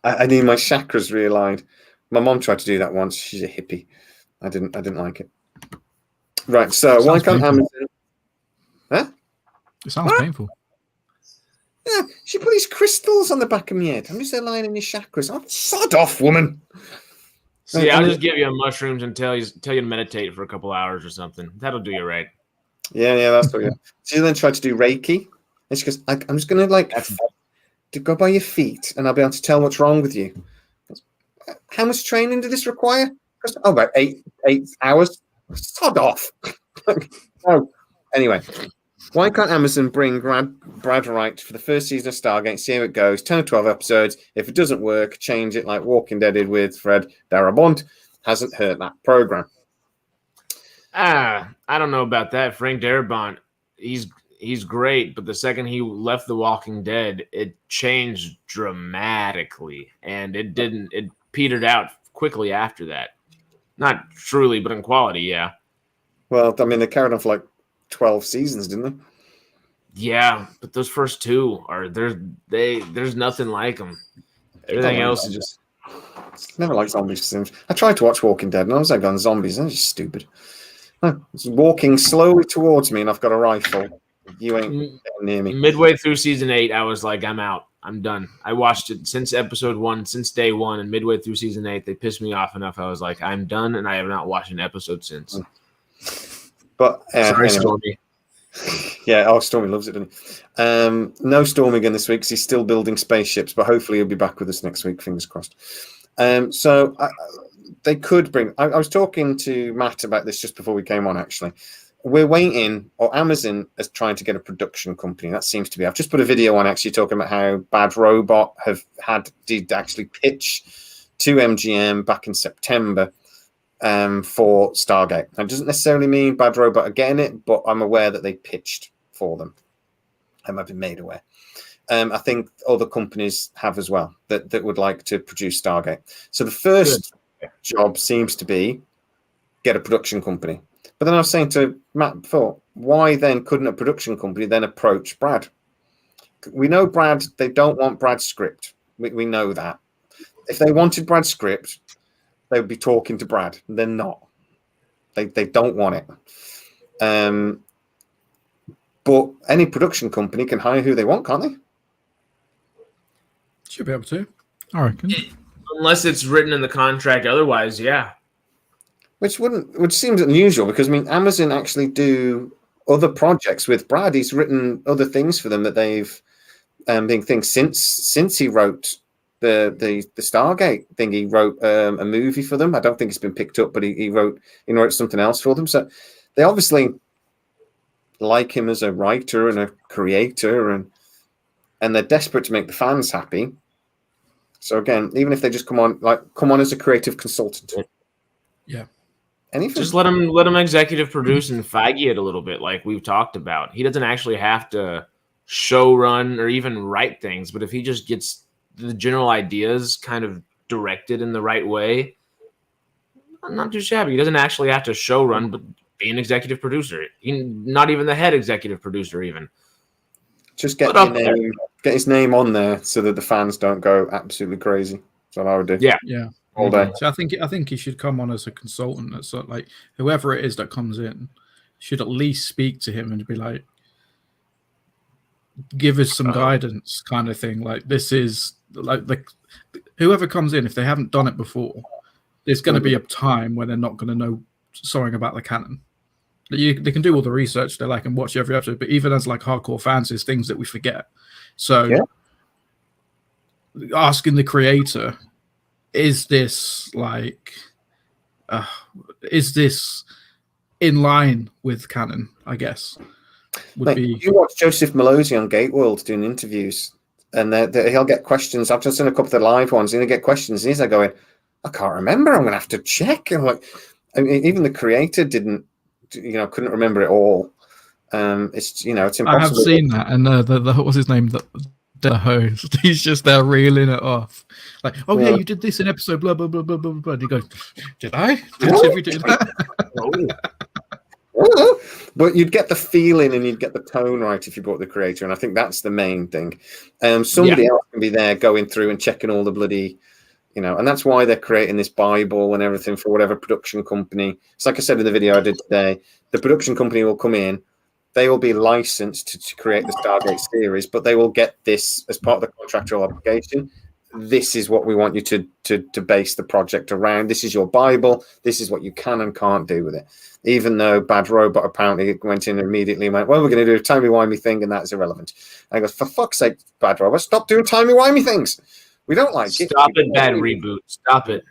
I need my chakras realigned. My mom tried to do that once. She's a hippie. I didn't like it. Right. So why can't Amazon? Huh? It sounds painful. Yeah, she put these crystals on the back of my head. I'm just aligning your chakras. Oh, sod off, woman. See, I'll just give you mushrooms and tell you to meditate for a couple hours or something. That'll do you right. Yeah, that's what. Yeah. She then tried to do Reiki, and she goes, "I'm just gonna to go by your feet, and I'll be able to tell what's wrong with you." How much training did this require? About 8 hours. Sod off. No. Anyway, why can't Amazon bring Brad Wright for the first season of Stargate? See how it goes. 10 or 12 episodes. If it doesn't work, change it like Walking Dead did with Fred Darabont. Hasn't hurt that program. I don't know about that. Frank Darabont, he's great, but the second he left The Walking Dead, it changed dramatically, and it petered out quickly after that. Not truly, but in quality, yeah. Well, I mean, they carried on for like 12 seasons, didn't they? Yeah, but those first two there's nothing like them. Everything else is just Never liked zombies. I tried to watch Walking Dead, and I was like on zombies. They're just stupid. It's walking slowly towards me, and I've got a rifle. You ain't near me. Midway through season 8, I was like, I'm out. I'm done. I watched it since episode 1, since day 1, and midway through season 8, they pissed me off enough. I was like, I'm done, and I have not watched an episode since. But sorry, anyway. Stormy. Yeah, Stormy loves it, doesn't he? No Stormy again this week because he's still building spaceships, but hopefully he'll be back with us next week. Fingers crossed. So they could bring. I was talking to Matt about this just before we came on. Actually, we're waiting, or Amazon is trying to get a production company. That seems to be. I've just put a video on actually talking about how Bad Robot did actually pitch to MGM back in September. For Stargate. That doesn't necessarily mean Bad Robot are getting it, but I'm aware that they pitched for them. I've been made aware. I think other companies have as well that would like to produce Stargate. So the first job seems to be get a production company. But then I was saying to Matt before, why then couldn't a production company then approach Brad? We know Brad, they don't want Brad's script. We know that. If they wanted Brad's script, they would be talking to Brad. They're not. They don't want it. But any production company can hire who they want, can't they? Should be able to, I reckon. Unless it's written in the contract otherwise, yeah. Which seems unusual because, I mean, Amazon actually do other projects with Brad. He's written other things for them that they've been things since he wrote the Stargate thing. He wrote a movie for them. I don't think it's been picked up, but he wrote something else for them. So they obviously like him as a writer and a creator, and they're desperate to make the fans happy. So again, even if they just come on as a creative consultant, yeah, anything. Just let him executive produce and Feige it a little bit, like we've talked about. He doesn't actually have to show run or even write things, but if he just gets the general ideas kind of directed in the right way, not too shabby. He doesn't actually have to show run, but be an executive producer. Not even the head executive producer, even. Just get his name on there so that the fans don't go absolutely crazy. That's what I would do. Yeah. All day. So I think he should come on as a consultant. That's sort of like whoever it is that comes in should at least speak to him and be like, give us some guidance, kind of thing. Like this is like whoever comes in, if they haven't done it before, there's going to be a time when they're not going to know something about the canon. They can do all the research they like and watch every episode, but even as like hardcore fans, there's things that we forget. So asking the creator, is this in line with canon? I guess would be. You watch Joseph Malozzi on Gateworld doing interviews, and he'll get questions. I've just seen a couple of the live ones, and he'll get questions, and he's like going, "I can't remember. I'm going to have to check." And like, I mean, even the creator couldn't remember it all. It's impossible. I have seen that, and what was his name? The host, he's just there reeling it off, like, "Oh yeah, you did this in episode blah blah blah blah blah blah." And he goes, "Did I? Did we do that?" But you'd get the feeling and you'd get the tone right if you brought the creator, and I think that's the main thing. Somebody else can be there going through and checking all the bloody, and that's why they're creating this Bible and everything for whatever production company. It's like I said in the video I did today, the production company will come in, they will be licensed to create the Stargate series, but they will get this as part of the contractual obligation. This is what we want you to base the project around. This is your Bible. This is what you can and can't do with it. Even though Bad Robot apparently went in immediately and went, "Well, we're going to do a timey-wimey thing, and that's irrelevant." And I go, "For fuck's sake, Bad Robot, stop doing timey-wimey things. We don't like it. Stop it, bad reboot. Stop it."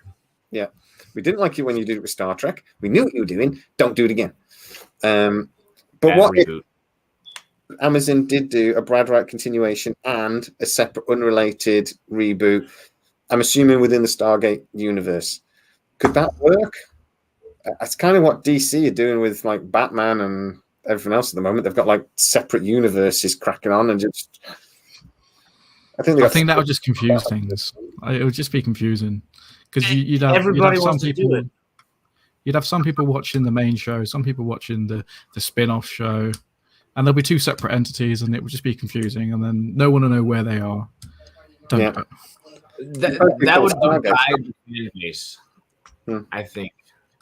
Yeah. We didn't like you when you did it with Star Trek. We knew what you were doing. Don't do it again. But what if Amazon did do a Brad Wright continuation and a separate, unrelated reboot? I'm assuming within the Stargate universe. Could that work? That's kind of what DC are doing with like Batman and everything else at the moment. They've got like separate universes cracking on, and just. I think that would just confuse things. It would just be confusing because you'd have some people watching the main show, some people watching the spin-off show, and there'll be two separate entities, and it would just be confusing, and then no one will know where they are. That would divide the fan base. I think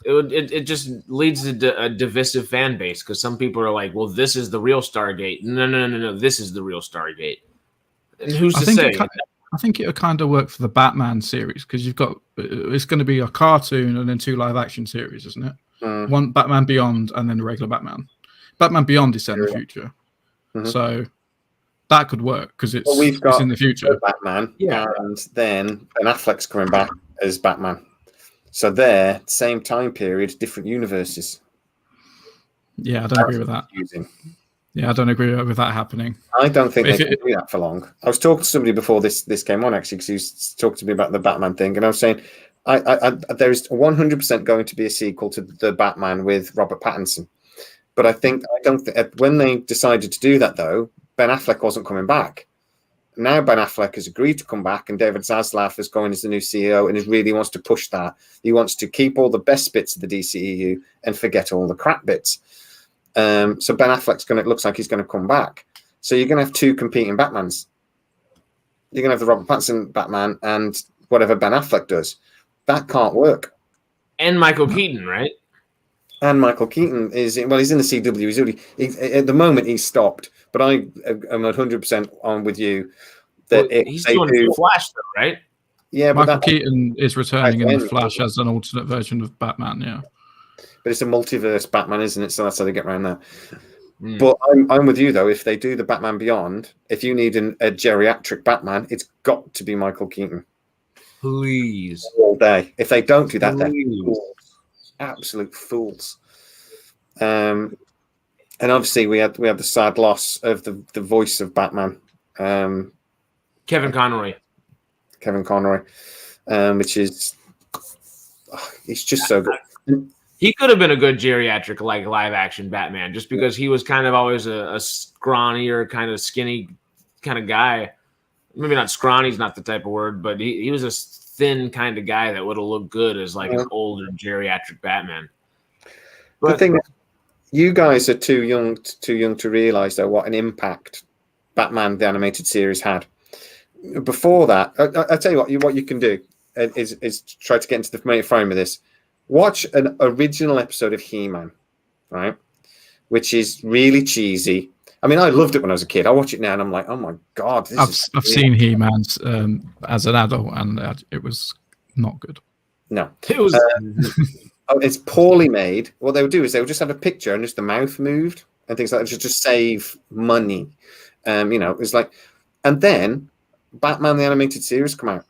it just leads to a divisive fan base because some people are like, well, this is the real Stargate. No, this is the real Stargate. And who's to say? I think it'll kind of work for the Batman series because it's going to be a cartoon and then 2 live action series, isn't it? One Batman Beyond and then a regular Batman. Batman Beyond is set in the future, so that could work because it's in the future. Batman, and then Ben Affleck's coming back as Batman. So they're same time period, different universes. Yeah, I don't agree with that. Yeah, I don't agree with that happening. I don't think they can do that for long. I was talking to somebody before this came on, actually, because he was talking to me about the Batman thing, and I was saying there is 100% going to be a sequel to the Batman with Robert Pattinson. But I don't think when they decided to do that, though, Ben Affleck wasn't coming back. Now Ben Affleck has agreed to come back, and David Zaslav is going as the new CEO, and he really wants to push that. He wants to keep all the best bits of the DCEU and forget all the crap bits. So Ben Affleck's looks like he's going to come back. So you're going to have 2 competing Batmans. You're going to have the Robert Pattinson Batman and whatever Ben Affleck does. That can't work. And Michael Keaton, right? And Michael Keaton he's in the CW. At the moment, he's stopped. But I am 100% on with you that he's doing Flash, though, right? Yeah, Michael Keaton is returning in the Flash as an alternate version of Batman. Yeah, but it's a multiverse Batman, isn't it? So that's how they get around that. But I'm with you though. If they do the Batman Beyond, if you need a geriatric Batman, it's got to be Michael Keaton. Please, all day. If they don't do that, they're fools. Absolute fools. And obviously, we had the sad loss of the voice of Batman, Kevin Conroy, which is he's just so good. He could have been a good geriatric live action Batman, just because he was kind of always a scrawnier, kind of skinny kind of guy. Maybe not scrawny is not the type of word, but he was a thin kind of guy that would have looked good as like an older geriatric Batman. But the thing is, you guys are too young to realize though what an impact Batman the animated series had. Before that, I tell you what you can do is try to get into the familiar frame of this. Watch an original episode of He-Man, right? Which is really cheesy. I mean, I loved it when I was a kid. I watch it now and I'm like, oh my god! I've seen He-Man's as an adult, and it was not good. No, it was. It's poorly made. What they would do is they would just have a picture and just the mouth moved and things like that, just save money. It's like, and then Batman the animated series come out,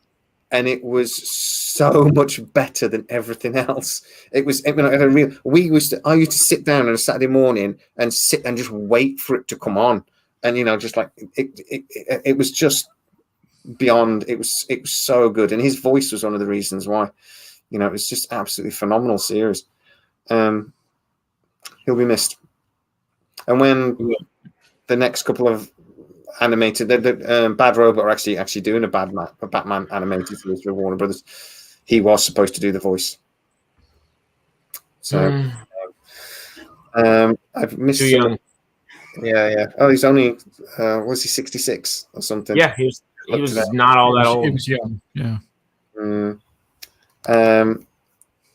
and it was so much better than everything else. I used to sit down on a Saturday morning and sit and just wait for it to come on, and just like it was just beyond. It was so good, and his voice was one of the reasons why. It was just absolutely phenomenal series. He'll be missed. And when the next couple of animated, Bad Robot are actually doing a Batman animated series with Warner Brothers, he was supposed to do the voice. So I've missed. Too young. Yeah. Oh, he's only was he 66 or something? Yeah, he was not all that old. He was young. Yeah.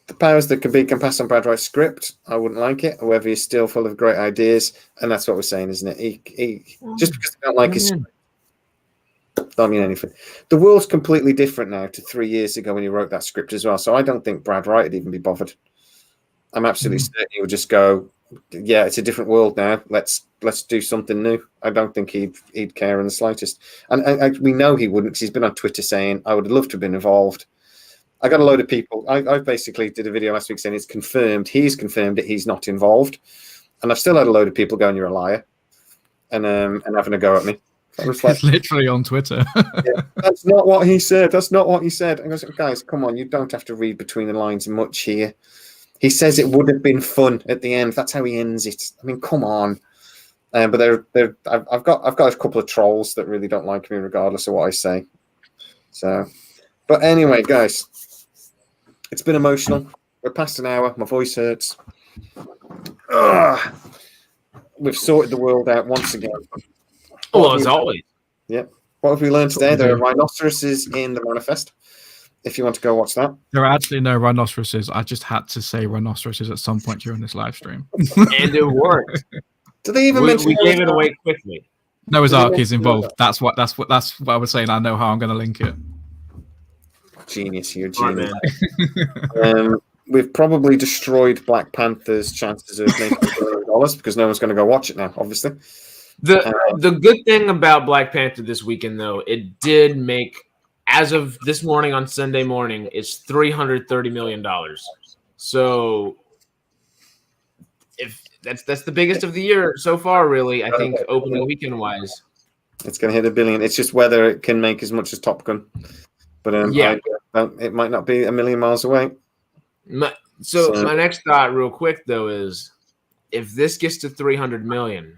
The powers that can pass on Brad Wright's script, I wouldn't like it. However, he's still full of great ideas, and that's what we're saying, isn't it? He just because they don't like his script, don't mean anything. The world's completely different now to 3 years ago when he wrote that script as well. So I don't think Brad Wright would even be bothered. I'm absolutely certain he would just go, "Yeah, it's a different world now. Let's do something new." I don't think he'd care in the slightest, and we know he wouldn't because he's been on Twitter saying, "I would love to have been involved." I got a load of people. I basically did a video last week saying it's confirmed. He's confirmed that he's not involved, and I've still had a load of people going, "You're a liar," and having a go at me. It's literally on Twitter. Yeah, that's not what he said. That's not what he said. And I was like, guys, come on, you don't have to read between the lines much here. He says it would have been fun at the end. That's how he ends it. I mean, come on. But I've got a couple of trolls that really don't like me, regardless of what I say. So, but anyway, guys. It's been emotional. We're past an hour. My voice hurts. Ugh. We've sorted the world out once again. Well, as always. Yep. What have we learned today? There are rhinoceroses in the manifest. If you want to go watch that. There are actually no rhinoceroses. I just had to say rhinoceroses at some point during this live stream. And it worked. Do they even mention we gave it away quickly? Noah's Ark is involved. That's what I was saying. I know how I'm going to link it. Genius, you're genius. We've probably destroyed Black Panther's chances of making $1 billion because no one's going to go watch it now, obviously. The good thing about Black Panther this weekend, though, it did make, as of this morning on Sunday morning, it's $330 million. So if that's the biggest of the year so far, really, I think, opening weekend wise. It's going to hit $1 billion. It's just whether it can make as much as Top Gun. But it might not be a million miles away. So my next thought, real quick, though, is if this gets to 300 million,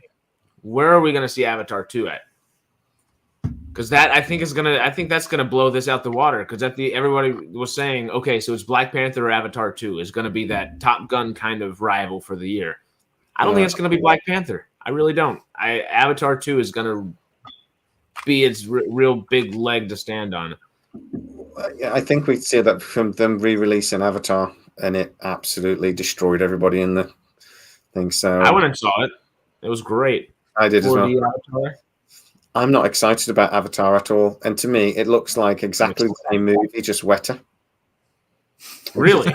where are we going to see Avatar 2 at? Because I think that's gonna blow this out the water. Because everybody was saying, okay, so it's Black Panther or Avatar 2 is going to be that Top Gun kind of rival for the year. I don't think it's going to be Black Panther. I really don't. Avatar 2 is going to be its real big leg to stand on. I think we see that from them re-releasing Avatar, and it absolutely destroyed everybody in the thing. So I went and saw it. It was great. I did as well. Avatar. I'm not excited about Avatar at all, and to me, it looks like exactly the same movie, just wetter. Really?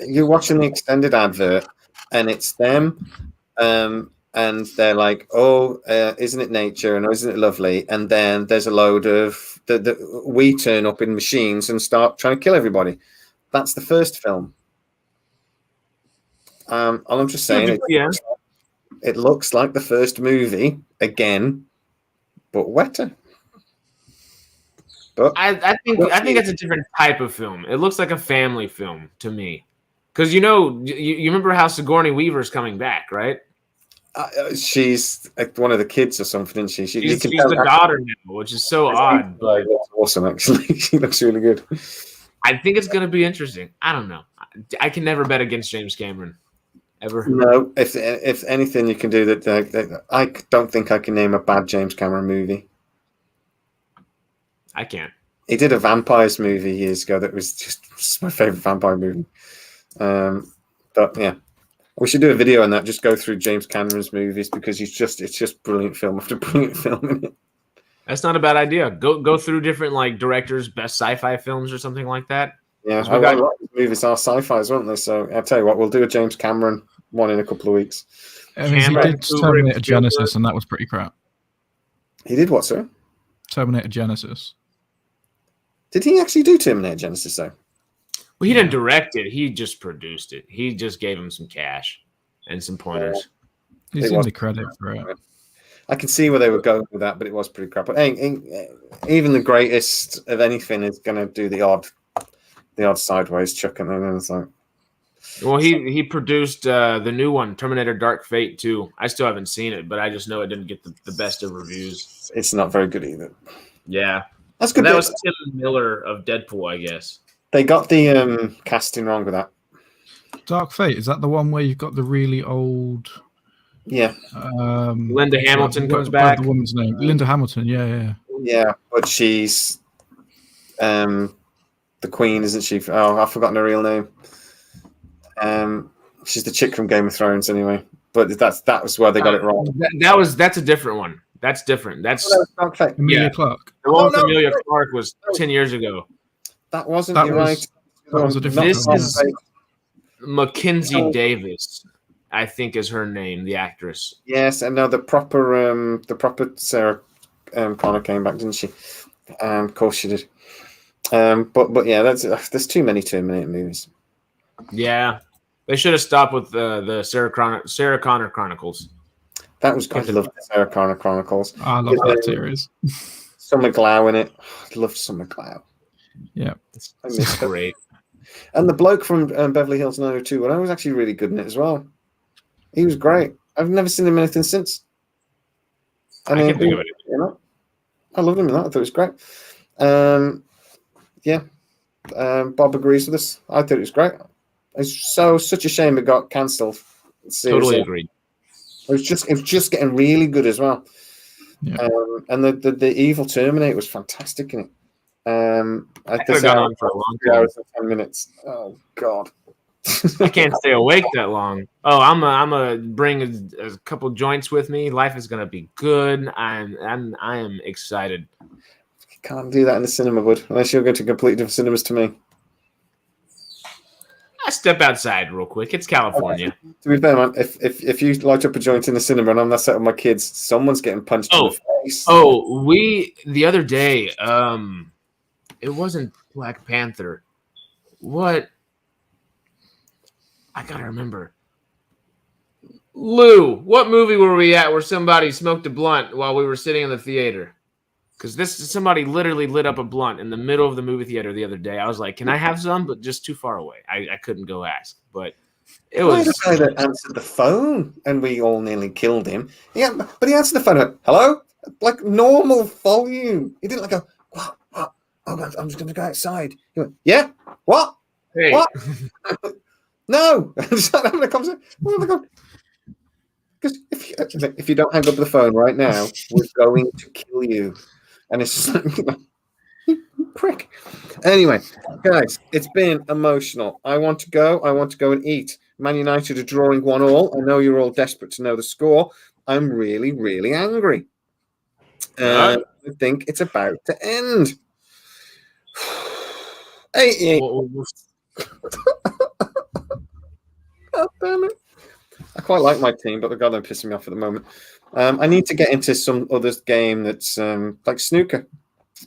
You're watching the extended advert, and it's them, and they're like, "Oh, isn't it nature? And isn't it lovely?" And then there's a load of we turn up in machines and start trying to kill everybody. That's the first film. All I'm just saying, it looks like the first movie again, but wetter. But I think it's a different type of film. It looks like a family film to me, because you remember how Sigourney Weaver's coming back, right? She's like one of the kids or something, isn't she? She's the daughter now, which is so odd. But that's awesome, actually. She looks really good. I think it's going to be interesting. I don't know. I can never bet against James Cameron. Ever. No, if anything, you can do that. I don't think I can name a bad James Cameron movie. I can't. He did a vampires movie years ago that was just my favorite vampire movie. But yeah, we should do a video on that. Just go through James Cameron's movies because it's just brilliant film after brilliant film in it. That's not a bad idea. Go through different like directors' best sci-fi films or something like that. Yeah, a lot of these movies are sci-fis, aren't they? So I'll tell you what, we'll do a James Cameron one in a couple of weeks. He did Terminator Genesis, and that was pretty crap. He did what, sir? Terminator Genesis. Did he actually do Terminator Genesis, though? Well, he didn't direct it. He just produced it. He just gave him some cash and some pointers. He's in the credit for it. I can see where they were going with that, but it was pretty crap. But even the greatest of anything is going to do the odd sideways chuck, and then it's like. Well, he produced the new one, Terminator Dark Fate 2. I still haven't seen it, but I just know it didn't get the best of reviews. It's not very good either. Yeah. That's good. That was Tim Miller of Deadpool, I guess. They got the casting wrong with that. Dark Fate, is that the one where you've got the really old... Yeah. Linda Hamilton comes back. The woman's name. Linda Hamilton, yeah. Yeah, but she's the queen, isn't she? Oh, I've forgotten her real name. She's the chick from Game of Thrones, anyway. But that was where they got it wrong. That's a different one. That's different. That's Emilia Clarke. The one with Emilia Clarke was 10 years ago. That wasn't. You're right. That was a different. This is Mackenzie Davis, I think, is her name, the actress. Yes, and now the proper Sarah Connor came back, didn't she? Of course she did. But yeah, there's too many Terminator movies. Yeah, they should have stopped with the Sarah Connor Chronicles. That was good. I love the Sarah Connor Chronicles. I love that series. Summer Glau in it. I love Summer Glau. Yeah, it's great. And the bloke from Beverly Hills 902, I was actually really good in it as well. He was great. I've never seen him in anything since. I can't think of it. You know, I loved him in that. I thought it was great. Bob agrees with us. I thought it was great. It's such a shame it got cancelled. Totally agreed. It was just getting really good as well. Yeah. And the evil Terminator was fantastic in it. I could have gone on for a long 3 time. hours and 10 minutes. Oh God. I can't stay awake that long. Oh, I'm a bring a couple joints with me. Life is gonna be good. I am excited. You can't do that in the cinema, bud, unless you're going to completely different cinemas to me. I step outside real quick. It's California. To be fair, man, if you light up a joint in the cinema and I'm not set with my kids, someone's getting punched in the face. Oh, the other day, it wasn't Black Panther. What? I gotta remember. Lou, what movie were we at where somebody smoked a blunt while we were sitting in the theater? Because somebody literally lit up a blunt in the middle of the movie theater the other day. I was like, "Can I have some?" But just too far away. I couldn't go ask. But it was the guy that answered the phone, and we all nearly killed him. Yeah, but he answered the phone. Like, hello, like normal volume. He didn't like go, what? Oh, I'm just going to go outside. He went, yeah, what? Hey. What? No, I'm just not having a conversation. Because if you don't hang up the phone right now, we're going to kill you. And it's just like, you prick. Anyway, guys, it's been emotional. I want to go and eat. Man United are drawing 1-1. I know you're all desperate to know the score. I'm really, really angry. I think it's about to end. 8-8. God damn it. I quite like my team, but they're pissing me off at the moment. I need to get into some other game that's like snooker.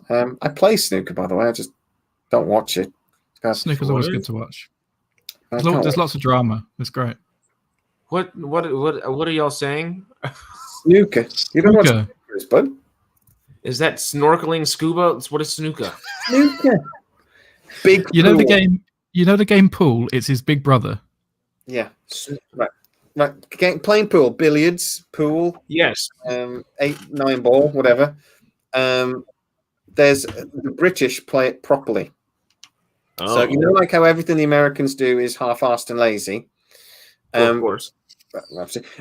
I play snooker, by the way. I just don't watch it. Snooker's always good to watch. There's lots of drama. It's great. What are y'all saying? Snooker. You don't watch snooker, bud? Is that snorkeling scuba? What is snooker? Snooker. Big. You know the game. You know the game pool. It's his big brother. Yeah. Right. Playing pool, billiards, pool. Yes. 8-9 ball, whatever. There's the British play it properly. Oh. So you know, like how everything the Americans do is half-assed and lazy. Of course.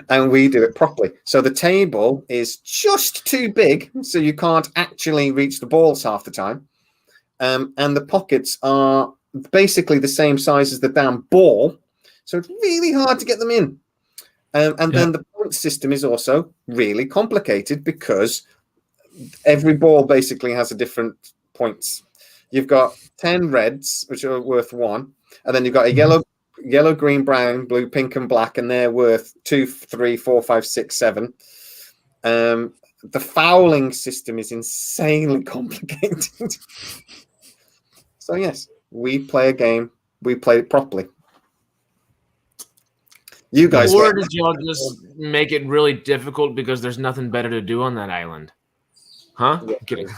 And we do it properly. So the table is just too big, so you can't actually reach the balls half the time. And the pockets are basically the same size as the damn ball, so it's really hard to get them in. Then the point system is also really complicated because every ball basically has a different points. You've got 10 reds, which are worth 1, and then you've got a yellow, green, brown, blue, pink, and black, and they're worth 2, 3, 4, 5, 6, 7. The fouling system is insanely complicated. So yes, we play a game. We play it properly. You guys, or did y'all just make it really difficult because there's nothing better to do on that island? Huh? Yeah. Kidding.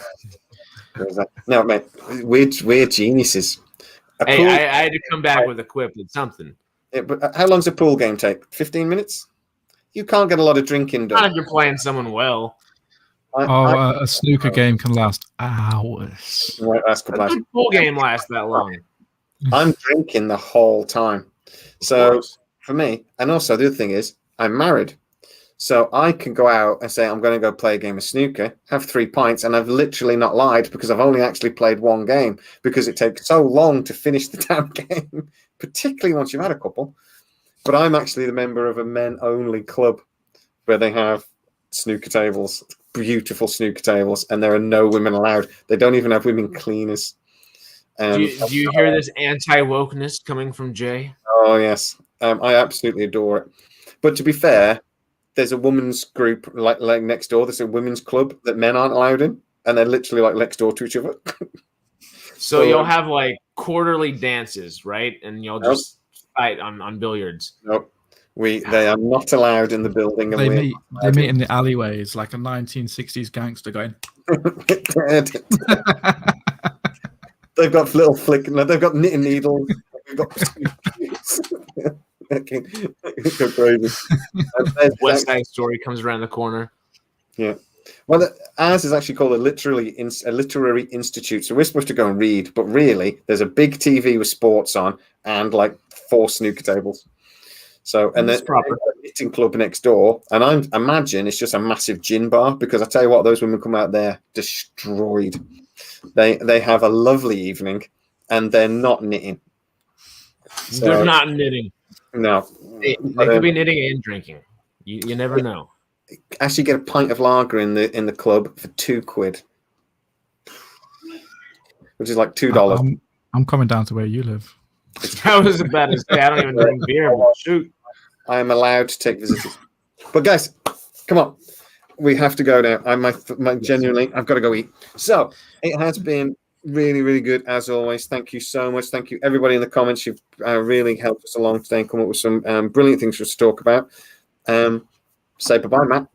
No, man, we're geniuses. Hey, I had to come back with a quip with something. Yeah, but how long's a pool game take? 15 minutes? You can't get a lot of drinking done. Not if you're playing someone well. A snooker game can last hours. Right, a good pool game lasts that long. I'm drinking the whole time. So for me, and also the other thing is, I'm married. So I can go out and say, I'm going to go play a game of snooker, have 3 pints, and I've literally not lied because I've only actually played 1 game because it takes so long to finish the damn game, particularly once you've had a couple. But I'm actually the member of a men-only club where they have snooker tables, beautiful snooker tables, and there are no women allowed. They don't even have women cleaners. Do you hear this anti-wokeness coming from Jay? Oh, yes. I absolutely adore it. But to be fair, there's a women's group like next door. There's a women's club that men aren't allowed in, and they're literally like next door to each other. So you'll have like quarterly dances, right? And you'll just fight on billiards. Nope. They are not allowed in the building. And they meet in the alleyways like a 1960s gangster going. They've got little flick. They've got knitting needles. They've got go crazy. West Side Story comes around the corner. Yeah. Well, ours is actually called a literary institute. So we're supposed to go and read, but really, there's a big TV with sports on and like 4 snooker tables. So, and then a knitting club next door, and I imagine it's just a massive gin bar, because I tell you what, those women come out there destroyed. They have a lovely evening, and they're not knitting. So, they're not knitting. No, they could be knitting and drinking. You never know. Actually, get a pint of lager in the club for £2, which is like $2. I'm coming down to where you live. I was about to say I don't even drink beer. But shoot, I am allowed to take visitors. But guys, come on, we have to go now. Genuinely, I've got to go eat. So it has been really, really good as always. Thank you so much. Thank you everybody in the comments. You've really helped us along today and come up with some brilliant things for us to talk about. Say bye-bye, Matt.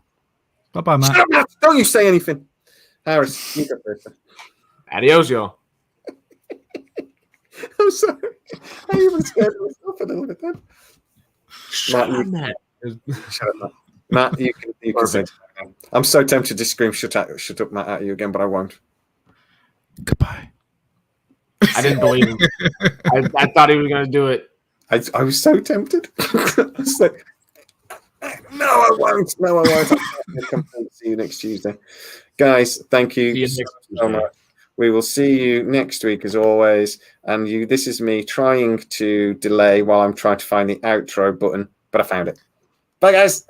Bye-bye, Matt. Shut up, Matt. Don't you say anything. Harris, you go first. Adios, y'all. I'm sorry. I even scared myself a little bit then. Shut up, Matt. Matt, you can say something. I'm so tempted to scream shut up, Matt, at you again, but I won't. Goodbye. I didn't believe him. I thought he was going to do it. I was so tempted. I was like, no, I won't. No, I won't. I'll come and see you next Tuesday. Guys, thank you so much. We will see you next week as always. And this is me trying to delay while I'm trying to find the outro button, but I found it. Bye, guys.